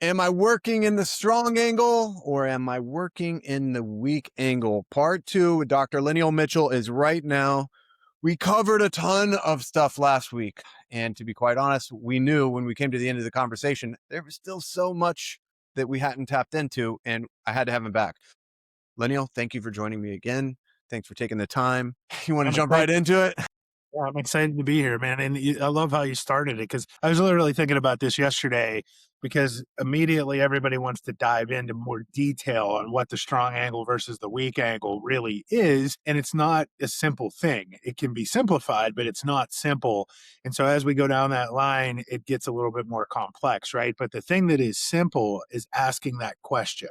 Am I working in the strong angle or am I working in the weak angle? Part 2 with Dr. Lyneil Mitchell is right now. We covered a ton of stuff last week. And to be quite honest, we knew when we came to the end of the conversation, there was still so much that we hadn't tapped into, and I had to have him back. Lyneil, thank you for joining me again. Thanks for taking the time. You want to I'm jump excited. right into it? Yeah, I'm excited to be here, man. And I love how you started it because I was literally thinking about this yesterday because immediately everybody wants to dive into more detail on what the strong angle versus the weak angle really is. And it's not a simple thing. It can be simplified, but it's not simple. And so as we go down that line, it gets a little bit more complex, right? But the thing that is simple is asking that question.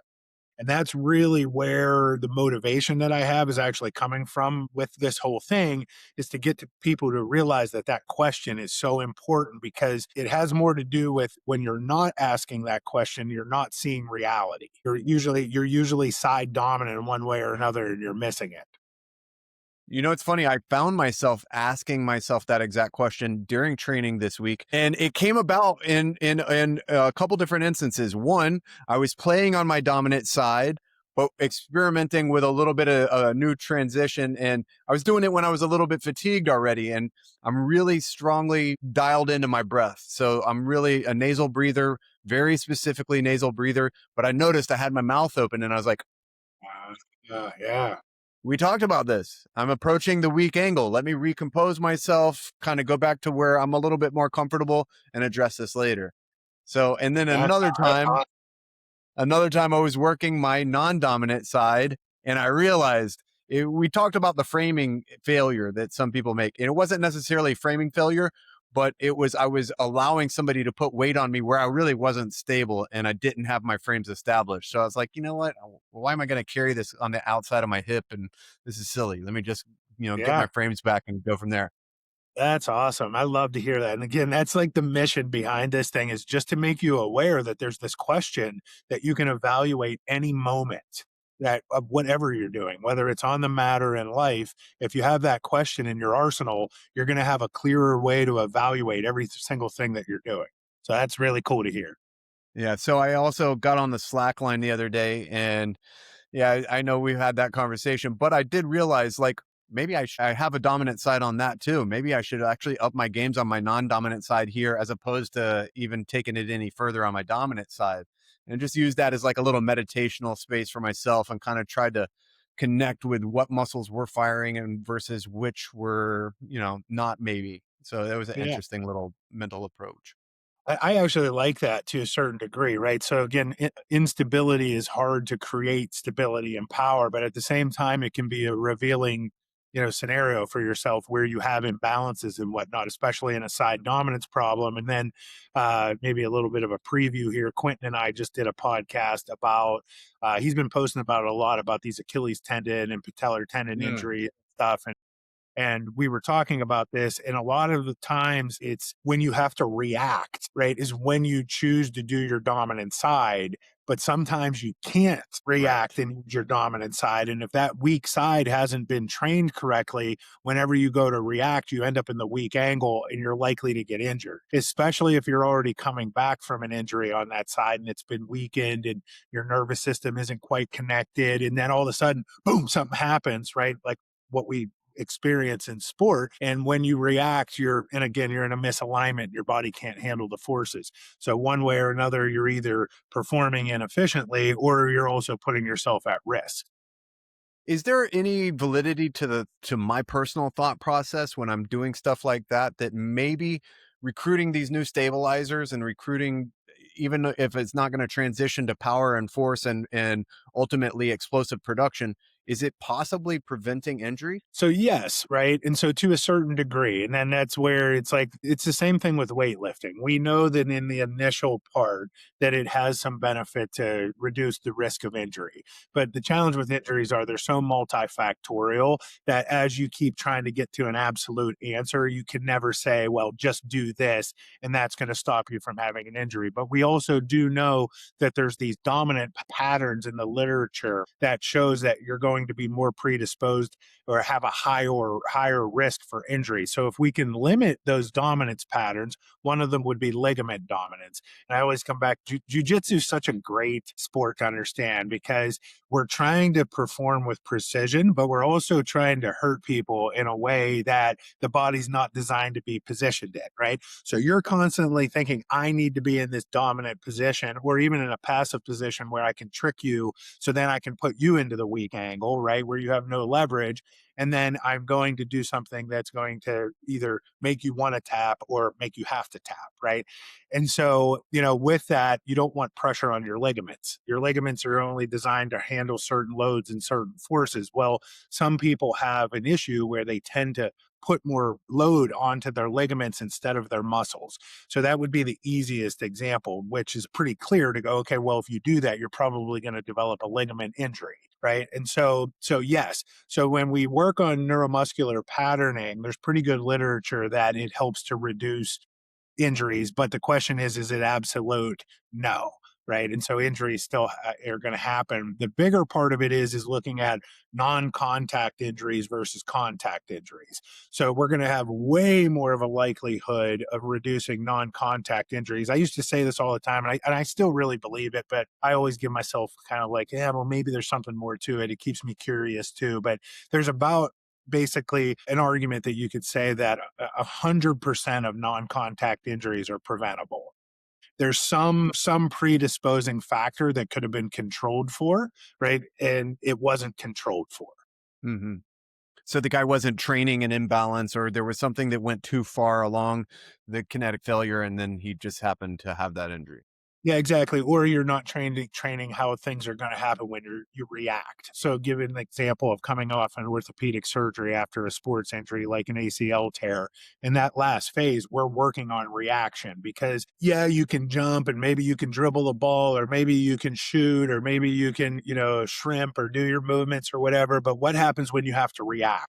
And that's really where the motivation that I have is actually coming from with this whole thing is to get to people to realize that that question is so important because it has more to do with when you're not asking that question, you're not seeing reality. You're usually side dominant in one way or another and you're missing it. You know, it's funny. I found myself asking myself that exact question during training this week, and it came about in a couple different instances. One, I was playing on my dominant side, but experimenting with a little bit of a new transition, and I was doing it when I was a little bit fatigued already, and I'm really strongly dialed into my breath. So I'm really a nasal breather, very specifically nasal breather. But I noticed I had my mouth open, and I was like, Yeah. we talked about this. I'm approaching the weak angle. Let me recompose myself, kind of go back to where I'm a little bit more comfortable and address this later. So, and then That's, that's awesome. another time I was working my non-dominant side and I realized we talked about the framing failure that some people make. And it wasn't necessarily framing failure, but I was allowing somebody to put weight on me where I really wasn't stable and I didn't have my frames established. So I was like, you know what? Why am I going to carry this on the outside of my hip? And this is silly. Let me just, get Yeah. my frames back and go from there. That's awesome. I love to hear that. And again, that's like the mission behind this thing is just to make you aware that there's this question that you can evaluate any moment that of whatever you're doing, whether it's on the mat or in life. If you have that question in your arsenal, you're going to have a clearer way to evaluate every single thing that you're doing. So that's really cool to hear. Yeah. So I also got on the Slack line the other day and yeah, I know we've had that conversation, but I did realize like maybe I have a dominant side on that too. Maybe I should actually up my games on my non-dominant side here as opposed to even taking it any further on my dominant side and just use that as like a little meditational space for myself and kind of try to connect with what muscles were firing and versus which were, not maybe. So that was an Yeah. interesting little mental approach. I actually like that to a certain degree, right? So again, instability is hard to create stability and power, but at the same time, it can be a revealing, scenario for yourself where you have imbalances and whatnot, especially in a side dominance problem. And then maybe a little bit of a preview here. Quentin and I just did a podcast about. He's been posting about a lot about these Achilles tendon and patellar tendon injury stuff, and we were talking about this. And a lot of the times it's when you have to react, right? Is when you choose to do your dominant side. But sometimes you can't Right. react and use your dominant side. And if that weak side hasn't been trained correctly, whenever you go to react, you end up in the weak angle and you're likely to get injured, especially if you're already coming back from an injury on that side and it's been weakened and your nervous system isn't quite connected. And then all of a sudden, boom, something happens, right? Like what we experience in sport. And when you react, you're in a misalignment. Your body can't handle the forces. So one way or another, you're either performing inefficiently or you're also putting yourself at risk. Is there any validity to my personal thought process when I'm doing stuff like that, that maybe recruiting these new stabilizers and recruiting, even if it's not going to transition to power and force and ultimately explosive production, is it possibly preventing injury? So yes, right? And so to a certain degree, and then that's where it's like it's the same thing with weightlifting. We know that in the initial part that it has some benefit to reduce the risk of injury. But the challenge with injuries are they're so multifactorial that as you keep trying to get to an absolute answer, you can never say, well, just do this and that's going to stop you from having an injury. But we also do know that there's these dominant patterns in the literature that shows that you're going going to be more predisposed or have a higher risk for injury. So if we can limit those dominance patterns, one of them would be ligament dominance. And I always come back, jiu-jitsu is such a great sport to understand because we're trying to perform with precision, but we're also trying to hurt people in a way that the body's not designed to be positioned in, right? So you're constantly thinking, I need to be in this dominant position or even in a passive position where I can trick you. So then I can put you into the weak angle, right? Where you have no leverage. And then I'm going to do something that's going to either make you want to tap or make you have to tap, right? And so, with that, you don't want pressure on your ligaments. Your ligaments are only designed to handle certain loads and certain forces. Well, some people have an issue where they tend to put more load onto their ligaments instead of their muscles. So that would be the easiest example, which is pretty clear to go, okay, well, if you do that, you're probably going to develop a ligament injury, right? And so yes. So when we work on neuromuscular patterning, there's pretty good literature that it helps to reduce injuries, but the question is it absolute? No, right? And so injuries still are going to happen. The bigger part of it is looking at non-contact injuries versus contact injuries. So we're going to have way more of a likelihood of reducing non-contact injuries. I used to say this all the time, and I still really believe it, but I always give myself kind of like, yeah, well, maybe there's something more to it. It keeps me curious too, but there's about basically an argument that you could say that 100% of non-contact injuries are preventable. There's some predisposing factor that could have been controlled for, right? And it wasn't controlled for. Hmm. So the guy wasn't training an imbalance, or there was something that went too far along the kinetic failure, and then he just happened to have that injury. Yeah, exactly. Or you're not training how things are going to happen when you react. So, give an example of coming off an orthopedic surgery after a sports injury like an ACL tear. In that last phase, we're working on reaction because yeah, you can jump and maybe you can dribble a ball, or maybe you can shoot, or maybe you can shrimp or do your movements or whatever. But what happens when you have to react?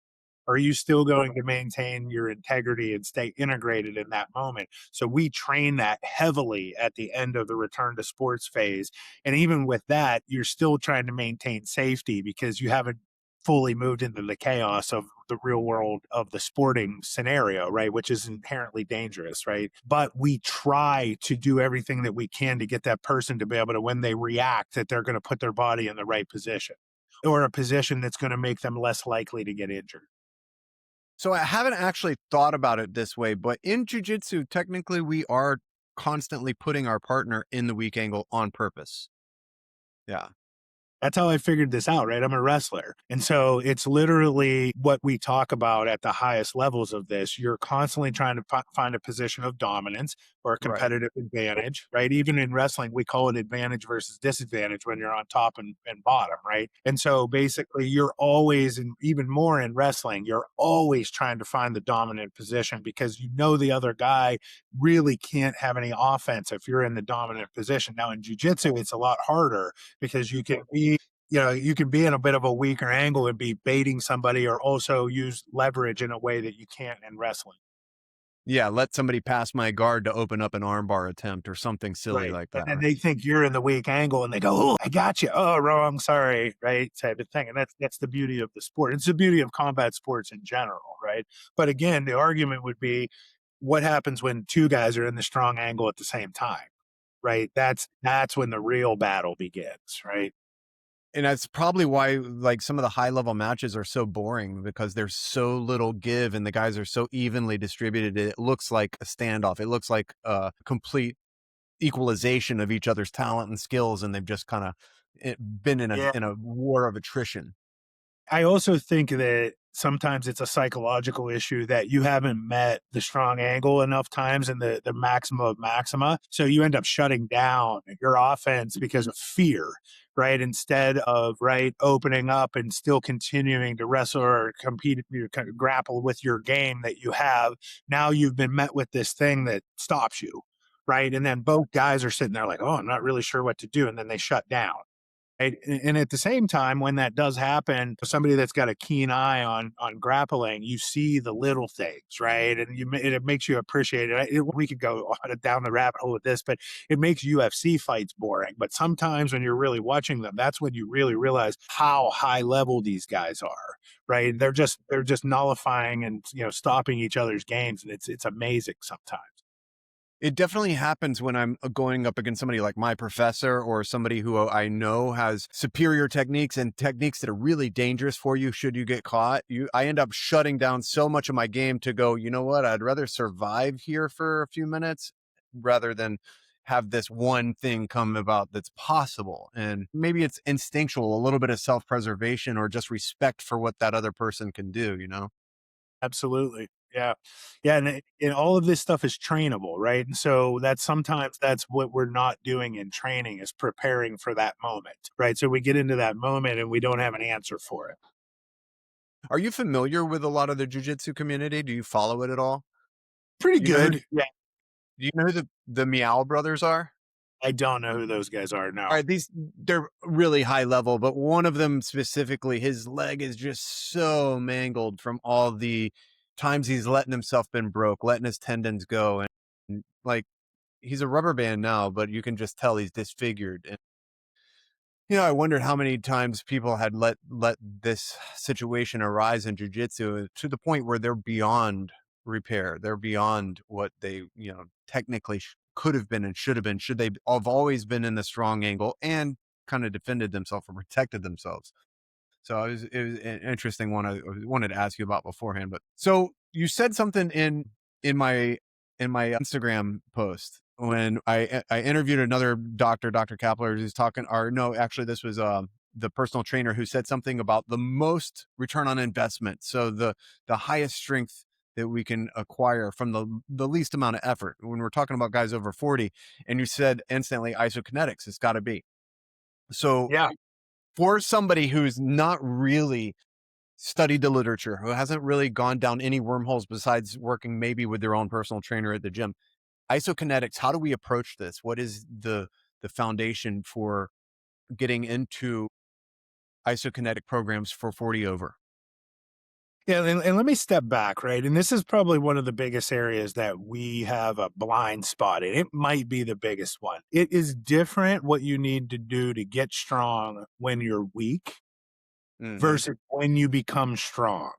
Are you still going to maintain your integrity and stay integrated in that moment? So we train that heavily at the end of the return to sports phase. And even with that, you're still trying to maintain safety because you haven't fully moved into the chaos of the real world of the sporting scenario, right? Which is inherently dangerous, right? But we try to do everything that we can to get that person to be able to, when they react, that they're going to put their body in the right position or a position that's going to make them less likely to get injured. So I haven't actually thought about it this way, but in jujitsu, technically, we are constantly putting our partner in the weak angle on purpose. Yeah. That's how I figured this out, right? I'm a wrestler. And so it's literally what we talk about at the highest levels of this. You're constantly trying to find a position of dominance or a Right. competitive advantage, right? Even in wrestling, we call it advantage versus disadvantage when you're on top and bottom, right? And so basically, you're always, and even more in wrestling, you're always trying to find the dominant position because the other guy really can't have any offense if you're in the dominant position. Now, in jujitsu, it's a lot harder because you can be in a bit of a weaker angle and be baiting somebody or also use leverage in a way that you can't in wrestling. Yeah. Let somebody pass my guard to open up an armbar attempt or something silly Right. like And that. then Right. they think you're in the weak angle and they go, oh, I got you. Oh, wrong. Sorry. Right. Type of thing. And that's the beauty of the sport. It's the beauty of combat sports in general. Right. But again, the argument would be what happens when two guys are in the strong angle at the same time. Right. That's when the real battle begins. Right. And that's probably why like some of the high level matches are so boring because there's so little give and the guys are so evenly distributed. It looks like a standoff. It looks like a complete equalization of each other's talent and skills. And they've just kind of been in Yeah. a war of attrition. I also think that sometimes it's a psychological issue that you haven't met the strong angle enough times in the maxima of maxima. So you end up shutting down your offense because of fear, right? Instead of, right, opening up and still continuing to wrestle or compete, kind of grapple with your game that you have. Now you've been met with this thing that stops you, right? And then both guys are sitting there like, oh, I'm not really sure what to do. And then they shut down. Right? And at the same time, when that does happen, somebody that's got a keen eye on grappling, you see the little things, right? And it makes you appreciate it. We could go down the rabbit hole with this, but it makes UFC fights boring. But sometimes when you're really watching them, that's when you really realize how high level these guys are, right? They're just nullifying and stopping each other's games, and it's amazing sometimes. It definitely happens when I'm going up against somebody like my professor or somebody who I know has superior techniques and techniques that are really dangerous for you should you get caught. I end up shutting down so much of my game to go, you know what? I'd rather survive here for a few minutes rather than have this one thing come about that's possible. And maybe it's instinctual, a little bit of self-preservation or just respect for what that other person can do, you know? Absolutely. Yeah. Yeah. And all of this stuff is trainable, right? And so that's what we're not doing in training is preparing for that moment, right? So we get into that moment and we don't have an answer for it. Are you familiar with a lot of the jiu-jitsu community? Do you follow it at all? Pretty Do you know who good. Yeah. Do you know who the Meow brothers are? I don't know who those guys are now. Alright, they're really high level, but one of them specifically, his leg is just so mangled from all the times he's letting himself been broke, letting his tendons go, and, like, he's a rubber band now, but you can just tell he's disfigured, and I wondered how many times people had let this situation arise in jujitsu to the point where they're beyond repair. They're beyond what they, technically could have been and should have been. Should they have always been in the strong angle and kind of defended themselves or protected themselves. So it was an interesting one I wanted to ask you about beforehand. But so you said something in my Instagram post when I interviewed another doctor, Dr. Kapler, who's talking, or no, actually this was the personal trainer who said something about the most return on investment. So the highest strength that we can acquire from the least amount of effort. When we're talking about guys over 40, and you said instantly isokinetics, it's got to be. So Yeah. for somebody who's not really studied the literature, who hasn't really gone down any wormholes besides working maybe with their own personal trainer at the gym, isokinetics, how do we approach this? What is the foundation for getting into isokinetic programs for 40 over? Yeah, and let me step back, right? And this is probably one of the biggest areas that we have a blind spot in. It might be the biggest one. It is different what you need to do to get strong when you're weak Hmm. versus when you become strong.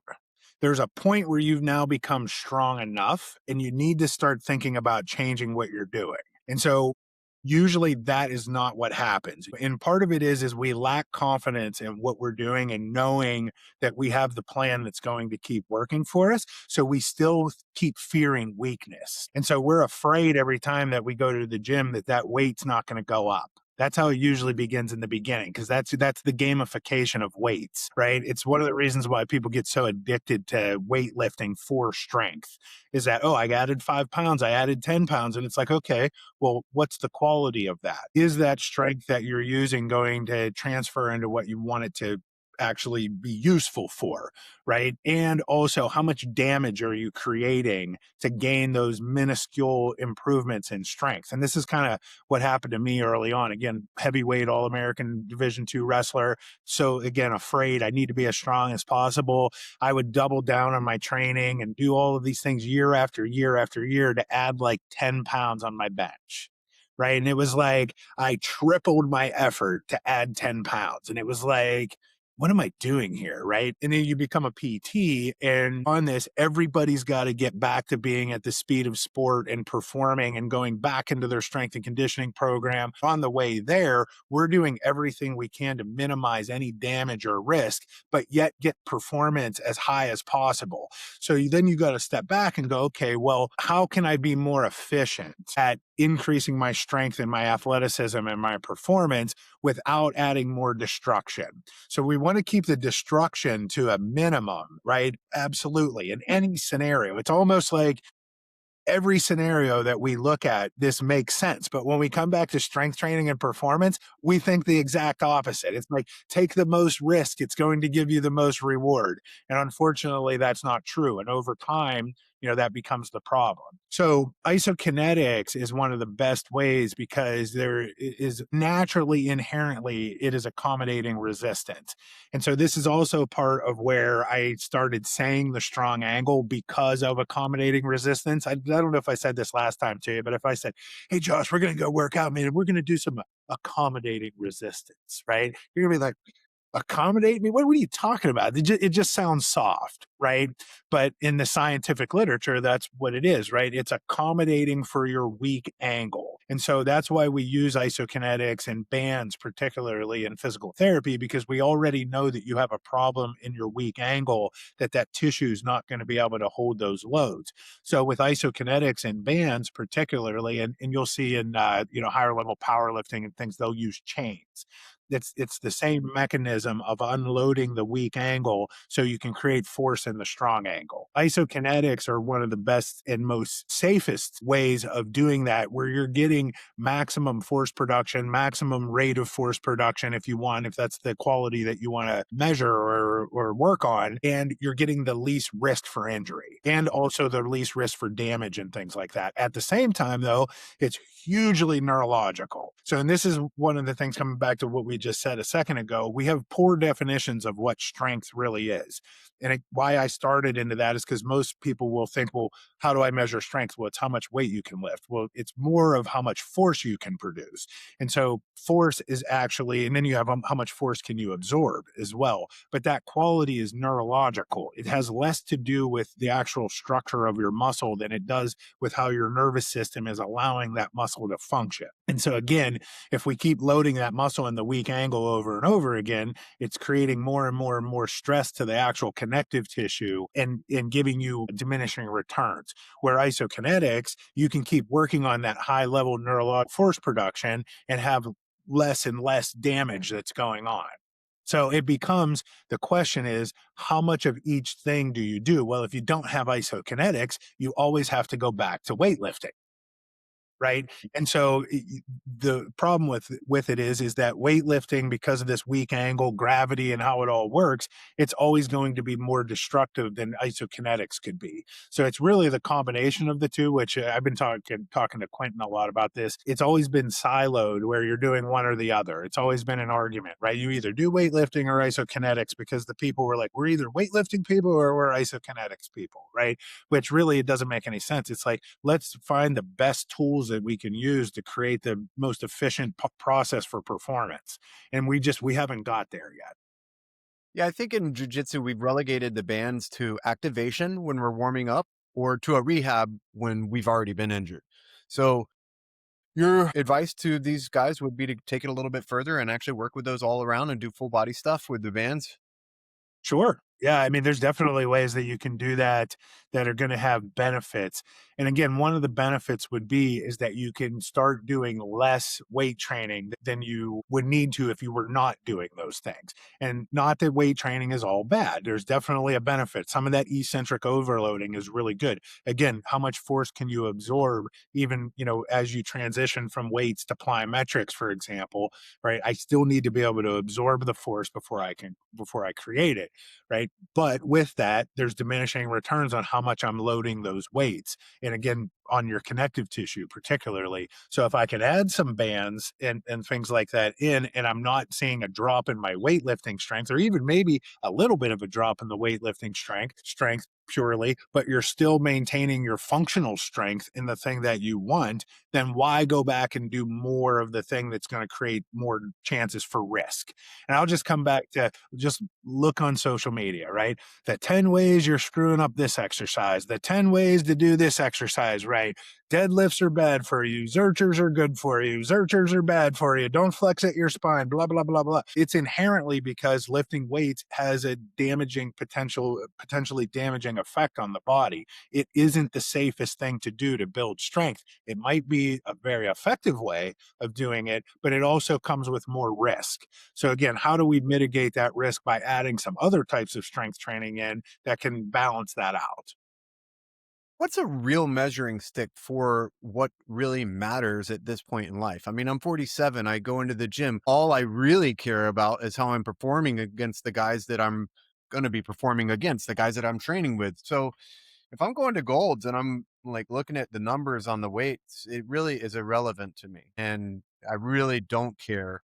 There's a point where you've now become strong enough and you need to start thinking about changing what you're doing. And so usually that is not what happens. And part of it is we lack confidence in what we're doing and knowing that we have the plan that's going to keep working for us. So we still keep fearing weakness. And so we're afraid every time that we go to the gym that weight's not going to go up. That's how it usually begins in the beginning because that's the gamification of weights, right? It's one of the reasons why people get so addicted to weightlifting for strength is that, oh, I added 5 pounds, I added 10 pounds. And it's like, okay, well, what's the quality of that? Is that strength that you're using going to transfer into what you want it to actually be useful for, right? And also, how much damage are you creating to gain those minuscule improvements in strength? And this is kind of what happened to me early on. Again, heavyweight All American Division II wrestler. So, again, afraid I need to be as strong as possible. I would double down on my training and do all of these things year after year after year to add like 10 pounds on my bench. Right. And it was like I tripled my effort to add 10 pounds. And it was like, what am I doing here? Right. And then you become a PT. And on this, everybody's got to get back to being at the speed of sport and performing and going back into their strength and conditioning program. On the way there, we're doing everything we can to minimize any damage or risk, but yet get performance as high as possible. So then you got to step back and go, okay, well, how can I be more efficient at increasing my strength and my athleticism and my performance without adding more destruction? So we want to keep the destruction to a minimum, right? Absolutely. In any scenario, it's almost like every scenario that we look at, this makes sense. But when we come back to strength training and performance, we think the exact opposite. It's like, take the most risk, it's going to give you the most reward. And unfortunately, that's not true. And over time, that becomes the problem. So isokinetics is one of the best ways because there is naturally, inherently, it is accommodating resistance. And so this is also part of where I started saying the strong angle because of accommodating resistance. I don't know if I said this last time to you, but if I said, hey, Josh, we're going to go work out, man, and we're going to do some accommodating resistance, right? You're going to be like, accommodate me? What are you talking about? It just sounds soft, right? But in the scientific literature, that's what it is, right? It's accommodating for your weak angle. And so that's why we use isokinetics and bands, particularly in physical therapy, because we already know that you have a problem in your weak angle, that tissue is not going to be able to hold those loads. So with isokinetics and bands, particularly, and you'll see in higher level powerlifting and things, they'll use chains. It's the same mechanism of unloading the weak angle so you can create force in the strong angle. Isokinetics are one of the best and most safest ways of doing that, where you're getting maximum force production, maximum rate of force production if that's the quality that you want to measure or work on, and you're getting the least risk for injury and also the least risk for damage and things like that. At the same time, though, it's hugely neurological. So, and this is one of the things coming back to what we just said a second ago, we have poor definitions of what strength really is. And why I started into that is because most people will think, well, how do I measure strength? Well, it's how much weight you can lift. Well, it's more of how much force you can produce. And so force is actually, and then you have how much force can you absorb as well. But that quality is neurological. It has less to do with the actual structure of your muscle than it does with how your nervous system is allowing that muscle to function. And so again, if we keep loading that muscle in the weak angle over and over again, it's creating more and more and more stress to the actual connective tissue and giving you diminishing returns. Where isokinetics, you can keep working on that high level neurological force production and have less and less damage that's going on. So it becomes, the question is, how much of each thing do you do? Well, if you don't have isokinetics, you always have to go back to weightlifting. Right. And so the problem with it is that weightlifting, because of this weak angle, gravity, and how it all works, it's always going to be more destructive than isokinetics could be. So it's really the combination of the two, which I've been talking to Quentin a lot about this. It's always been siloed where you're doing one or the other. It's always been an argument, right? You either do weightlifting or isokinetics, because the people were like, we're either weightlifting people or we're isokinetics people, right? Which really, it doesn't make any sense. It's like, let's find the best tools that we can use to create the most efficient process for performance. And we haven't got there yet. Yeah, I think in jiu-jitsu, we've relegated the bands to activation when we're warming up or to a rehab when we've already been injured. So your advice to these guys would be to take it a little bit further and actually work with those all around and do full body stuff with the bands. Sure. Yeah. I mean, there's definitely ways that you can do that are going to have benefits. And again, one of the benefits would be is that you can start doing less weight training than you would need to if you were not doing those things. And not that weight training is all bad. There's definitely a benefit. Some of that eccentric overloading is really good. Again, how much force can you absorb even, as you transition from weights to plyometrics, for example, right? I still need to be able to absorb the force before I create it, right? But with that, there's diminishing returns on how much I'm loading those weights. And again, on your connective tissue, particularly. So if I can add some bands and things like that in, and I'm not seeing a drop in my weightlifting strength, or even maybe a little bit of a drop in the weightlifting strength purely, but you're still maintaining your functional strength in the thing that you want, then why go back and do more of the thing that's going to create more chances for risk? And I'll just come back to just look on social media, right? The 10 ways you're screwing up this exercise, the 10 ways to do this exercise right. Deadlifts are bad for you. Zerchers are good for you. Zerchers are bad for you. Don't flex at your spine, blah, blah, blah, blah. It's inherently because lifting weights has a potentially damaging effect on the body. It isn't the safest thing to do to build strength. It might be a very effective way of doing it, but it also comes with more risk. So again, how do we mitigate that risk by adding some other types of strength training in that can balance that out? What's a real measuring stick for what really matters at this point in life? I mean, I'm 47. I go into the gym. All I really care about is how I'm performing against the guys that I'm going to be performing against, the guys that I'm training with. So, If I'm going to golds and I'm like looking at the numbers on the weights, it really is irrelevant to me. And I really don't care.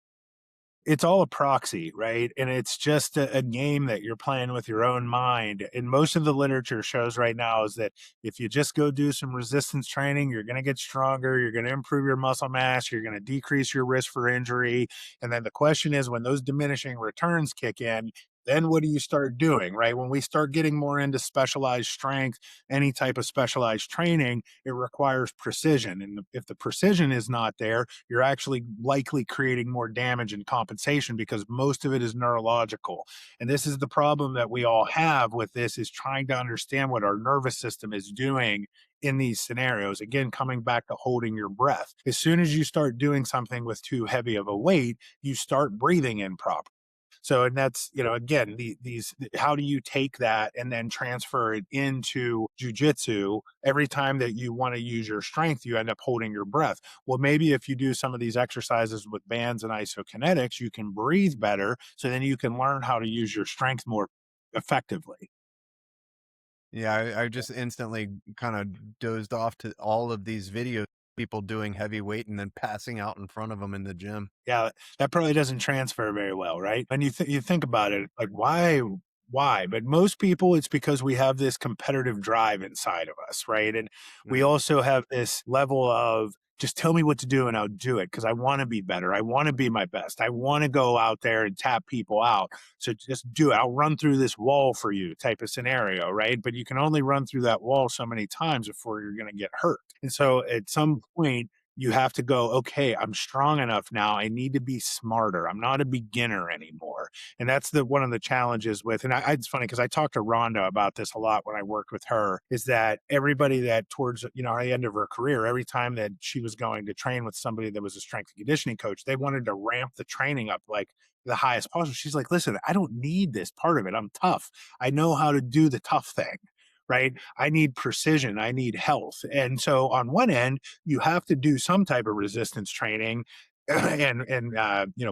It's all a proxy, right? And it's just a game that you're playing with your own mind. And most of the literature shows right now is that if you just go do some resistance training, you're going to get stronger, you're going to improve your muscle mass, you're going to decrease your risk for injury. And then the question is, when those diminishing returns kick in, then what do you start doing, right? When we start getting more into specialized strength, any type of specialized training, it requires precision. And if the precision is not there, you're actually likely creating more damage and compensation because most of it is neurological. And this is the problem that we all have with this, is trying to understand what our nervous system is doing in these scenarios. Again, coming back to holding your breath. As soon as you start doing something with too heavy of a weight, you start breathing improperly. So, and that's, again, how do you take that and then transfer it into jujitsu? Every time that you want to use your strength, you end up holding your breath. Well, maybe if you do some of these exercises with bands and isokinetics, you can breathe better. So then you can learn how to use your strength more effectively. Yeah, I just instantly kind of dozed off to all of these videos, people doing heavy weight and then passing out in front of them in the gym. Yeah, that probably doesn't transfer very well, right? And you think about it, like why? But most people, it's because we have this competitive drive inside of us, right? And we Mhm. also have this level of just tell me what to do and I'll do it because I want to be better. I want to be my best. I want to go out there and tap people out. So just do it. I'll run through this wall for you type of scenario, right? But you can only run through that wall so many times before you're going to get hurt. And so at some point, you have to go, okay, I'm strong enough now. I need to be smarter. I'm not a beginner anymore. And that's one of the challenges with, and it's funny because I talked to Rhonda about this a lot when I worked with her, is that everybody that towards, the end of her career, every time that she was going to train with somebody that was a strength and conditioning coach, they wanted to ramp the training up like the highest possible. She's like, listen, I don't need this part of it. I'm tough. I know how to do the tough thing. Right. I need precision. I need health. And so on one end, you have to do some type of resistance training and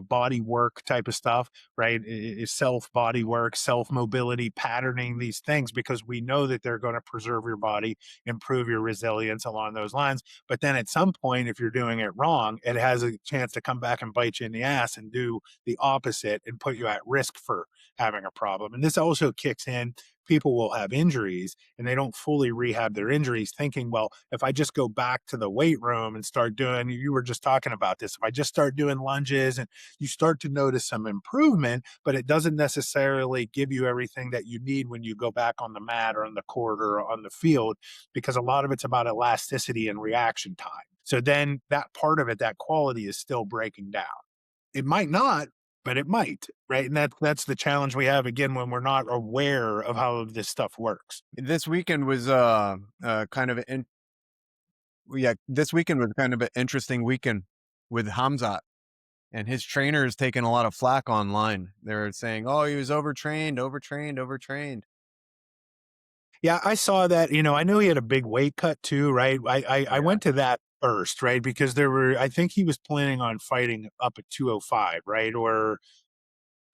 body work type of stuff, right? Self body work, self mobility, patterning, these things, because we know that they're going to preserve your body, improve your resilience along those lines. But then at some point, if you're doing it wrong, it has a chance to come back and bite you in the ass and do the opposite and put you at risk for having a problem. And this also kicks in, people will have injuries and they don't fully rehab their injuries, thinking, well, if I just go back to the weight room and start doing, you were just talking about this, if I just start doing lunges, and you start to notice some improvement, but it doesn't necessarily give you everything that you need when you go back on the mat or on the court or on the field, because a lot of it's about elasticity and reaction time. So then that part of it, that quality is still breaking down. It might not, but it might, right? And that's the challenge we have again when we're not aware of how this stuff works. This weekend was kind of an yeah, this weekend was kind of an interesting weekend with Hamzat, and his trainer is taking a lot of flack online. They're saying, "Oh, he was overtrained, overtrained, overtrained." Yeah, I saw that. I know he had a big weight cut too, right? I Yeah. went to that first, right? Because I think he was planning on fighting up at 205, right? Or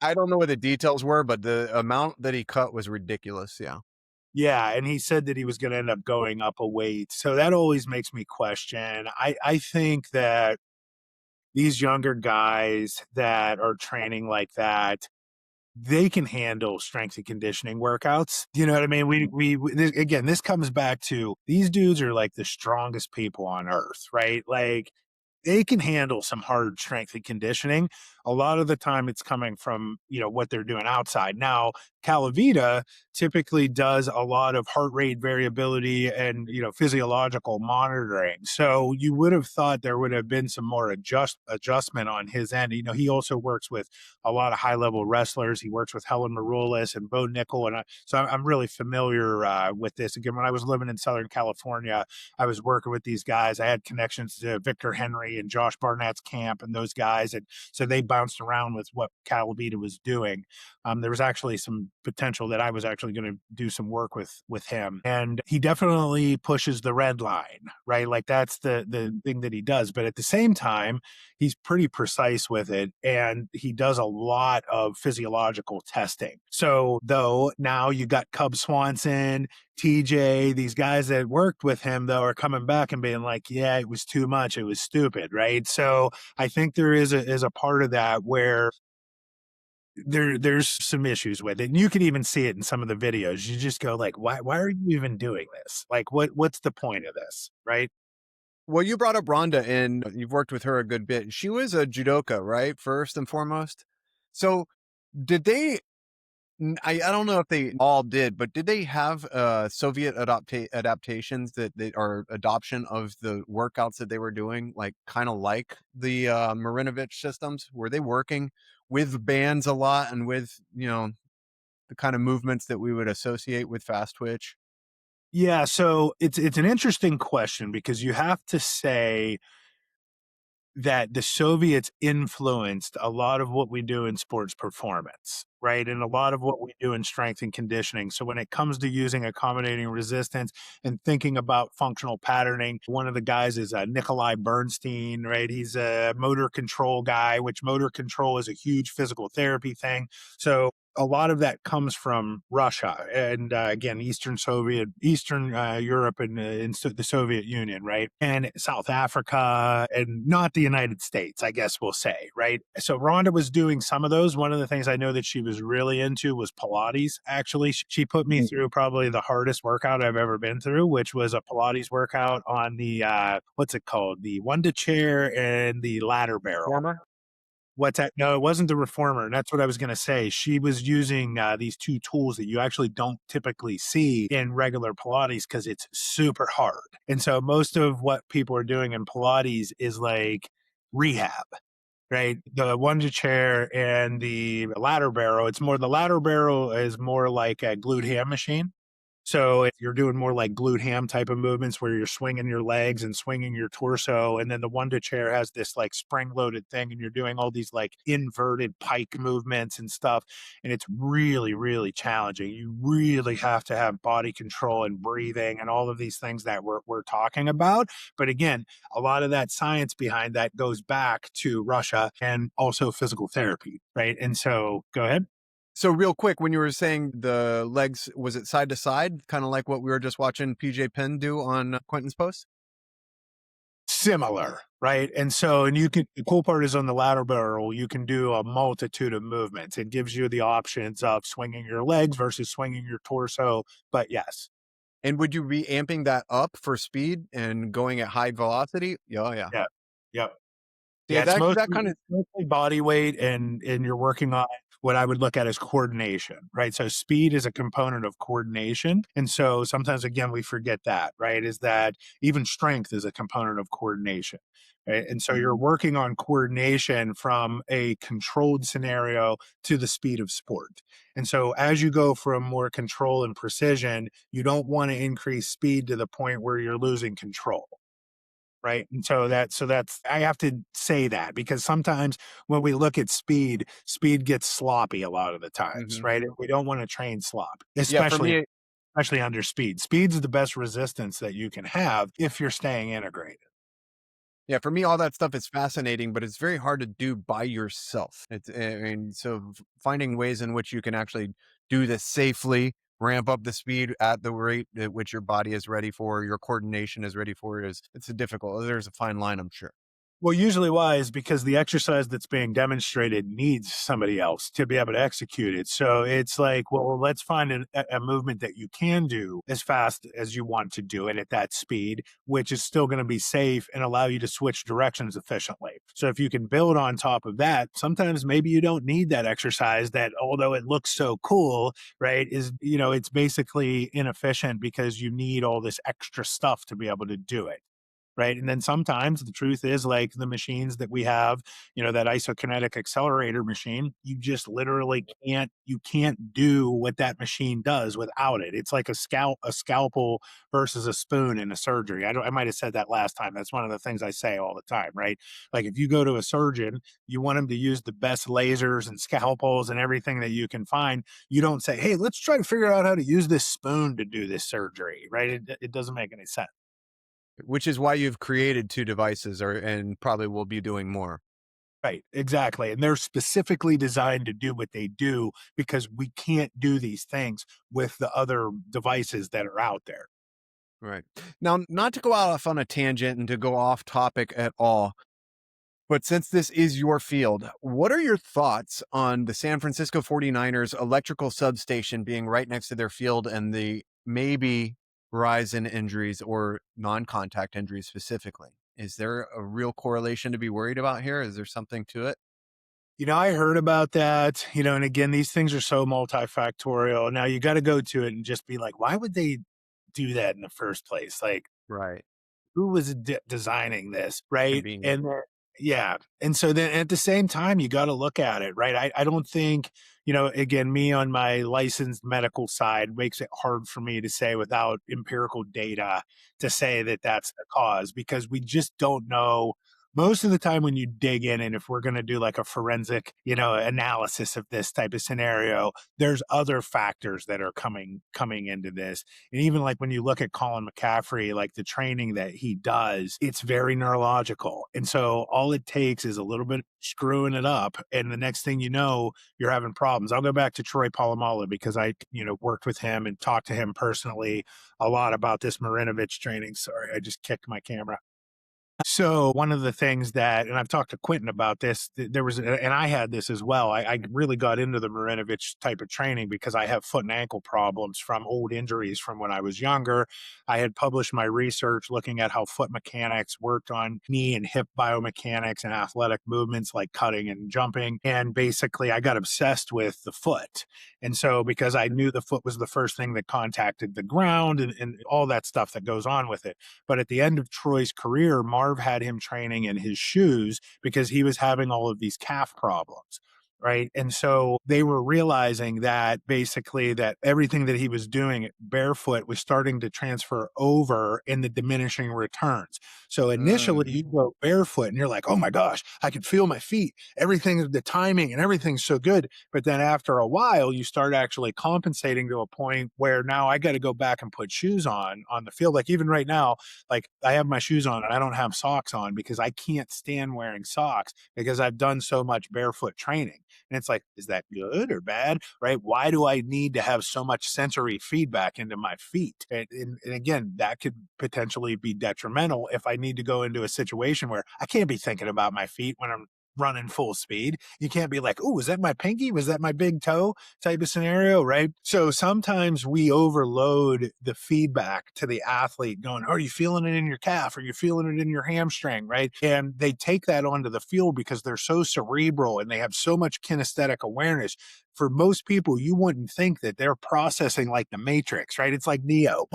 I don't know what the details were, but the amount that he cut was ridiculous. Yeah. yeah, and he said that he was going to end up going up a weight. So that always makes me question. I think that these younger guys that are training like that, they can handle strength and conditioning workouts. You know what I mean? Again, this comes back to, these dudes are like the strongest people on earth, right? Like, they can handle some hard strength and conditioning. A lot of the time it's coming from, what they're doing outside. Now, Calavita typically does a lot of heart rate variability and, physiological monitoring. So you would have thought there would have been some more adjustment on his end. He also works with a lot of high level wrestlers. He works with Helen Maroulis and Bo Nickel. And so I'm really familiar with this. Again, when I was living in Southern California, I was working with these guys. I had connections to Victor Henry and Josh Barnett's camp and those guys. And so they bounced around with what Calavita was doing. There was actually some potential that I was actually going to do some work with him. And he definitely pushes the red line, right? Like that's the thing that he does. But at the same time, he's pretty precise with it. And he does a lot of physiological testing. So though now you got Cub Swanson, TJ, these guys that worked with him though are coming back and being like, yeah, it was too much. It was stupid. Right. So I think there is a part of that where there's some issues with it. And you can even see it in some of the videos. You just go like, why are you even doing this? Like what's the point of this? Right. Well, you brought up Rhonda, and you've worked with her a good bit. She was a judoka, right? First and foremost. So, did they? I don't know if they all did, but did they have Soviet adaptations that they or adoption of the workouts that they were doing, like kind of like the Marinovich systems? Were they working with bands a lot and with the kind of movements that we would associate with fast twitch? Yeah. So it's an interesting question because you have to say that the Soviets influenced a lot of what we do in sports performance, right? And a lot of what we do in strength and conditioning. So when it comes to using accommodating resistance and thinking about functional patterning, one of the guys is Nikolai Bernstein, right? He's a motor control guy, which motor control is a huge physical therapy thing. So a lot of that comes from Russia and again, Eastern Europe and the Soviet Union, right? And South Africa and not the United States, I guess we'll say, right? So Rhonda was doing some of those. One of the things I know that she was really into was Pilates. Actually, she put me through probably the hardest workout I've ever been through, which was a Pilates workout on the, what's it called? The Wunda chair and the ladder barrel. Former? What's that? No, it wasn't the reformer. And that's what I was going to say. She was using these two tools that you actually don't typically see in regular Pilates because it's super hard. And so most of what people are doing in Pilates is like rehab, right? The Wunda chair and the ladder barrel. The ladder barrel is more like a glute ham machine. So if you're doing more like glute ham type of movements where you're swinging your legs and swinging your torso, and then the Wunda chair has this like spring loaded thing, and you're doing all these like inverted pike movements and stuff. And it's really, really challenging. You really have to have body control and breathing and all of these things that we're talking about. But again, a lot of that science behind that goes back to Russia and also physical therapy, right? And so go ahead. So real quick, when you were saying the legs, was it side to side, kind of like what we were just watching PJ Penn do on Quentin's post? Similar, right? And so, and you can, the cool part is on the ladder barrel, you can do a multitude of movements. It gives you the options of swinging your legs versus swinging your torso. But yes, And would you be amping that up for speed and going at high velocity? Oh yeah. yeah, yeah. Yeah, Yeah, it's that kind of mostly body weight and you're working on what I would look at as coordination, right? So speed is a component of coordination. And so sometimes again we forget that, right? Is that even strength is a component of coordination. Right? And so you're working on coordination from a controlled scenario to the speed of sport. And so as you go from more control and precision, you don't want to increase speed to the point where you're losing control, right? And so that's I have to say that because sometimes when we look at speed gets sloppy a lot of the times, mhm. right? And we don't want to train slop, Yeah, for especially me, especially under speed. Speed's the best resistance that you can have if you're staying integrated. yeah, for me, all that stuff is fascinating, but it's very hard to do by yourself. Finding ways in which you can actually do this safely, ramp up the speed at the rate at which your body is ready for, your coordination is ready for, it's a difficult. There's a fine line, I'm sure. Well, usually why is because the exercise that's being demonstrated needs somebody else to be able to execute it. So it's like, well, let's find a movement that you can do as fast as you want to do it at that speed, which is still going to be safe and allow you to switch directions efficiently. So if you can build on top of that, sometimes maybe you don't need that exercise that, although it looks so cool, right, is, it's basically inefficient because you need all this extra stuff to be able to do it. Right. And then sometimes the truth is like the machines that we have, that isokinetic accelerator machine, you just literally can't do what that machine does without it. It's like a scalpel versus a spoon in a surgery. I might have said that last time. That's one of the things I say all the time, right? Like if you go to a surgeon, you want him to use the best lasers and scalpels and everything that you can find. You don't say, hey, let's try to figure out how to use this spoon to do this surgery, right? It doesn't make any sense. Which is why you've created two devices and probably will be doing more. Right, exactly. And they're specifically designed to do what they do because we can't do these things with the other devices that are out there. Right. Now, not to go off on a tangent and to go off topic at all, but since this is your field, what are your thoughts on the San Francisco 49ers electrical substation being right next to their field and the maybe rise in injuries or non contact injuries specifically? Is there a real correlation to be worried about here? Is there something to it? I heard about that, and again, these things are so multifactorial. Now you got to go to it and just be like, why would they do that in the first place? Like, Right. who was designing this, right? Convenient. And yeah, and so then at the same time, you got to look at it, right? I don't think, again, me on my licensed medical side makes it hard for me to say without empirical data to say that that's the cause because we just don't know. Most of the time when you dig in, and if we're going to do like a forensic, analysis of this type of scenario, there's other factors that are coming into this. And even like when you look at Colin McCaffrey, like the training that he does, it's very neurological. And so all it takes is a little bit screwing it up. And the next thing you know, you're having problems. I'll go back to Troy Polamalu because I, worked with him and talked to him personally a lot about this Marinovich training. Sorry, I just kicked my camera. So one of the things that, and I've talked to Quentin about this, there was, and I had this as well. I really got into the Marinovich type of training because I have foot and ankle problems from old injuries from when I was younger. I had published my research looking at how foot mechanics worked on knee and hip biomechanics and athletic movements like cutting and jumping. And basically, I got obsessed with the foot. And so, because I knew the foot was the first thing that contacted the ground and all that stuff that goes on with it. But at the end of Troy's career, Marv had him training in his shoes because he was having all of these calf problems. Right. And so they were realizing that basically that everything that he was doing barefoot was starting to transfer over in the diminishing returns. So initially Mm. you go barefoot and you're like, oh my gosh, I can feel my feet. Everything, the timing and everything's so good. But then after a while, you start actually compensating to a point where now I got to go back and put shoes on the field. Like even right now, like I have my shoes on and I don't have socks on because I can't stand wearing socks because I've done so much barefoot training. And it's like, is that good or bad? Right? Why do I need to have so much sensory feedback into my feet? And again, that could potentially be detrimental if I need to go into a situation where I can't be thinking about my feet when I'm running full speed. You can't be like, oh, was that my pinky? Was that my big toe? Type of scenario, right? So sometimes we overload the feedback to the athlete going, are you feeling it in your calf? Are you feeling it in your hamstring? Right. And they take that onto the field because they're so cerebral and they have so much kinesthetic awareness. For most people, you wouldn't think that they're processing like the Matrix, right? It's like Neo,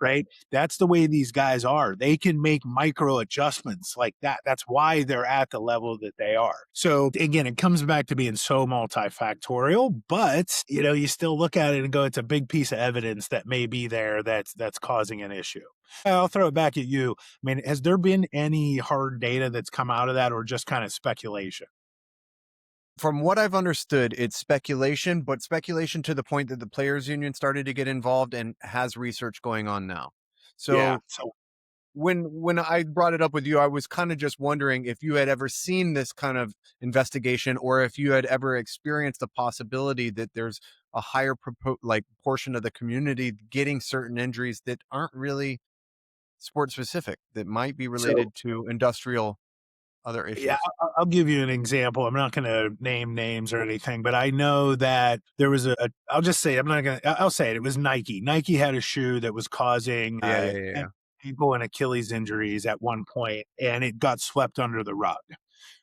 right? That's the way these guys are. They can make micro adjustments like that. That's why they're at the level that they are. So again, it comes back to being so multifactorial, but you still look at it and go, it's a big piece of evidence that may be there that's causing an issue. I'll throw it back at you. I mean, has there been any hard data that's come out of that or just kind of speculation? From what I've understood, it's speculation, but speculation to the point that the players union started to get involved and has research going on now. Yeah. So So when I brought it up with you, I was kind of just wondering if you had ever seen this kind of investigation or if you had ever experienced the possibility that there's a higher like portion of the community getting certain injuries that aren't really sport specific, that might be so related to industrial other Yeah, issues. I'll give you an example. I'm not going to name names or anything, but I know that there was I'll just say, I'm not going to, I'll say it. It was Nike. Nike had a shoe that was causing Yeah, yeah, yeah, yeah. ankle and Achilles injuries at one point, and it got swept under the rug.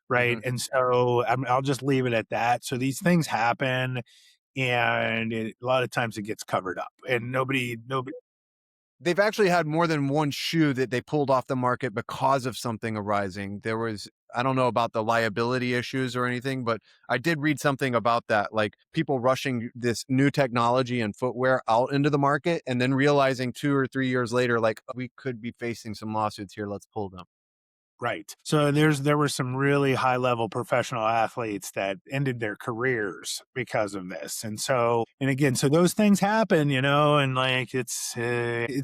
Right. Hmm. And so I'll just leave it at that. So these things happen, and a lot of times it gets covered up, and nobody, They've actually had more than one shoe that they pulled off the market because of something arising. There was, I don't know about the liability issues or anything, but I did read something about that, like people rushing this new technology and footwear out into the market and then realizing 2 or 3 years later, like we could be facing some lawsuits here. Let's pull them. Right. So there were some really high level professional athletes that ended their careers because of this. And so, and again, so those things happen, and like it's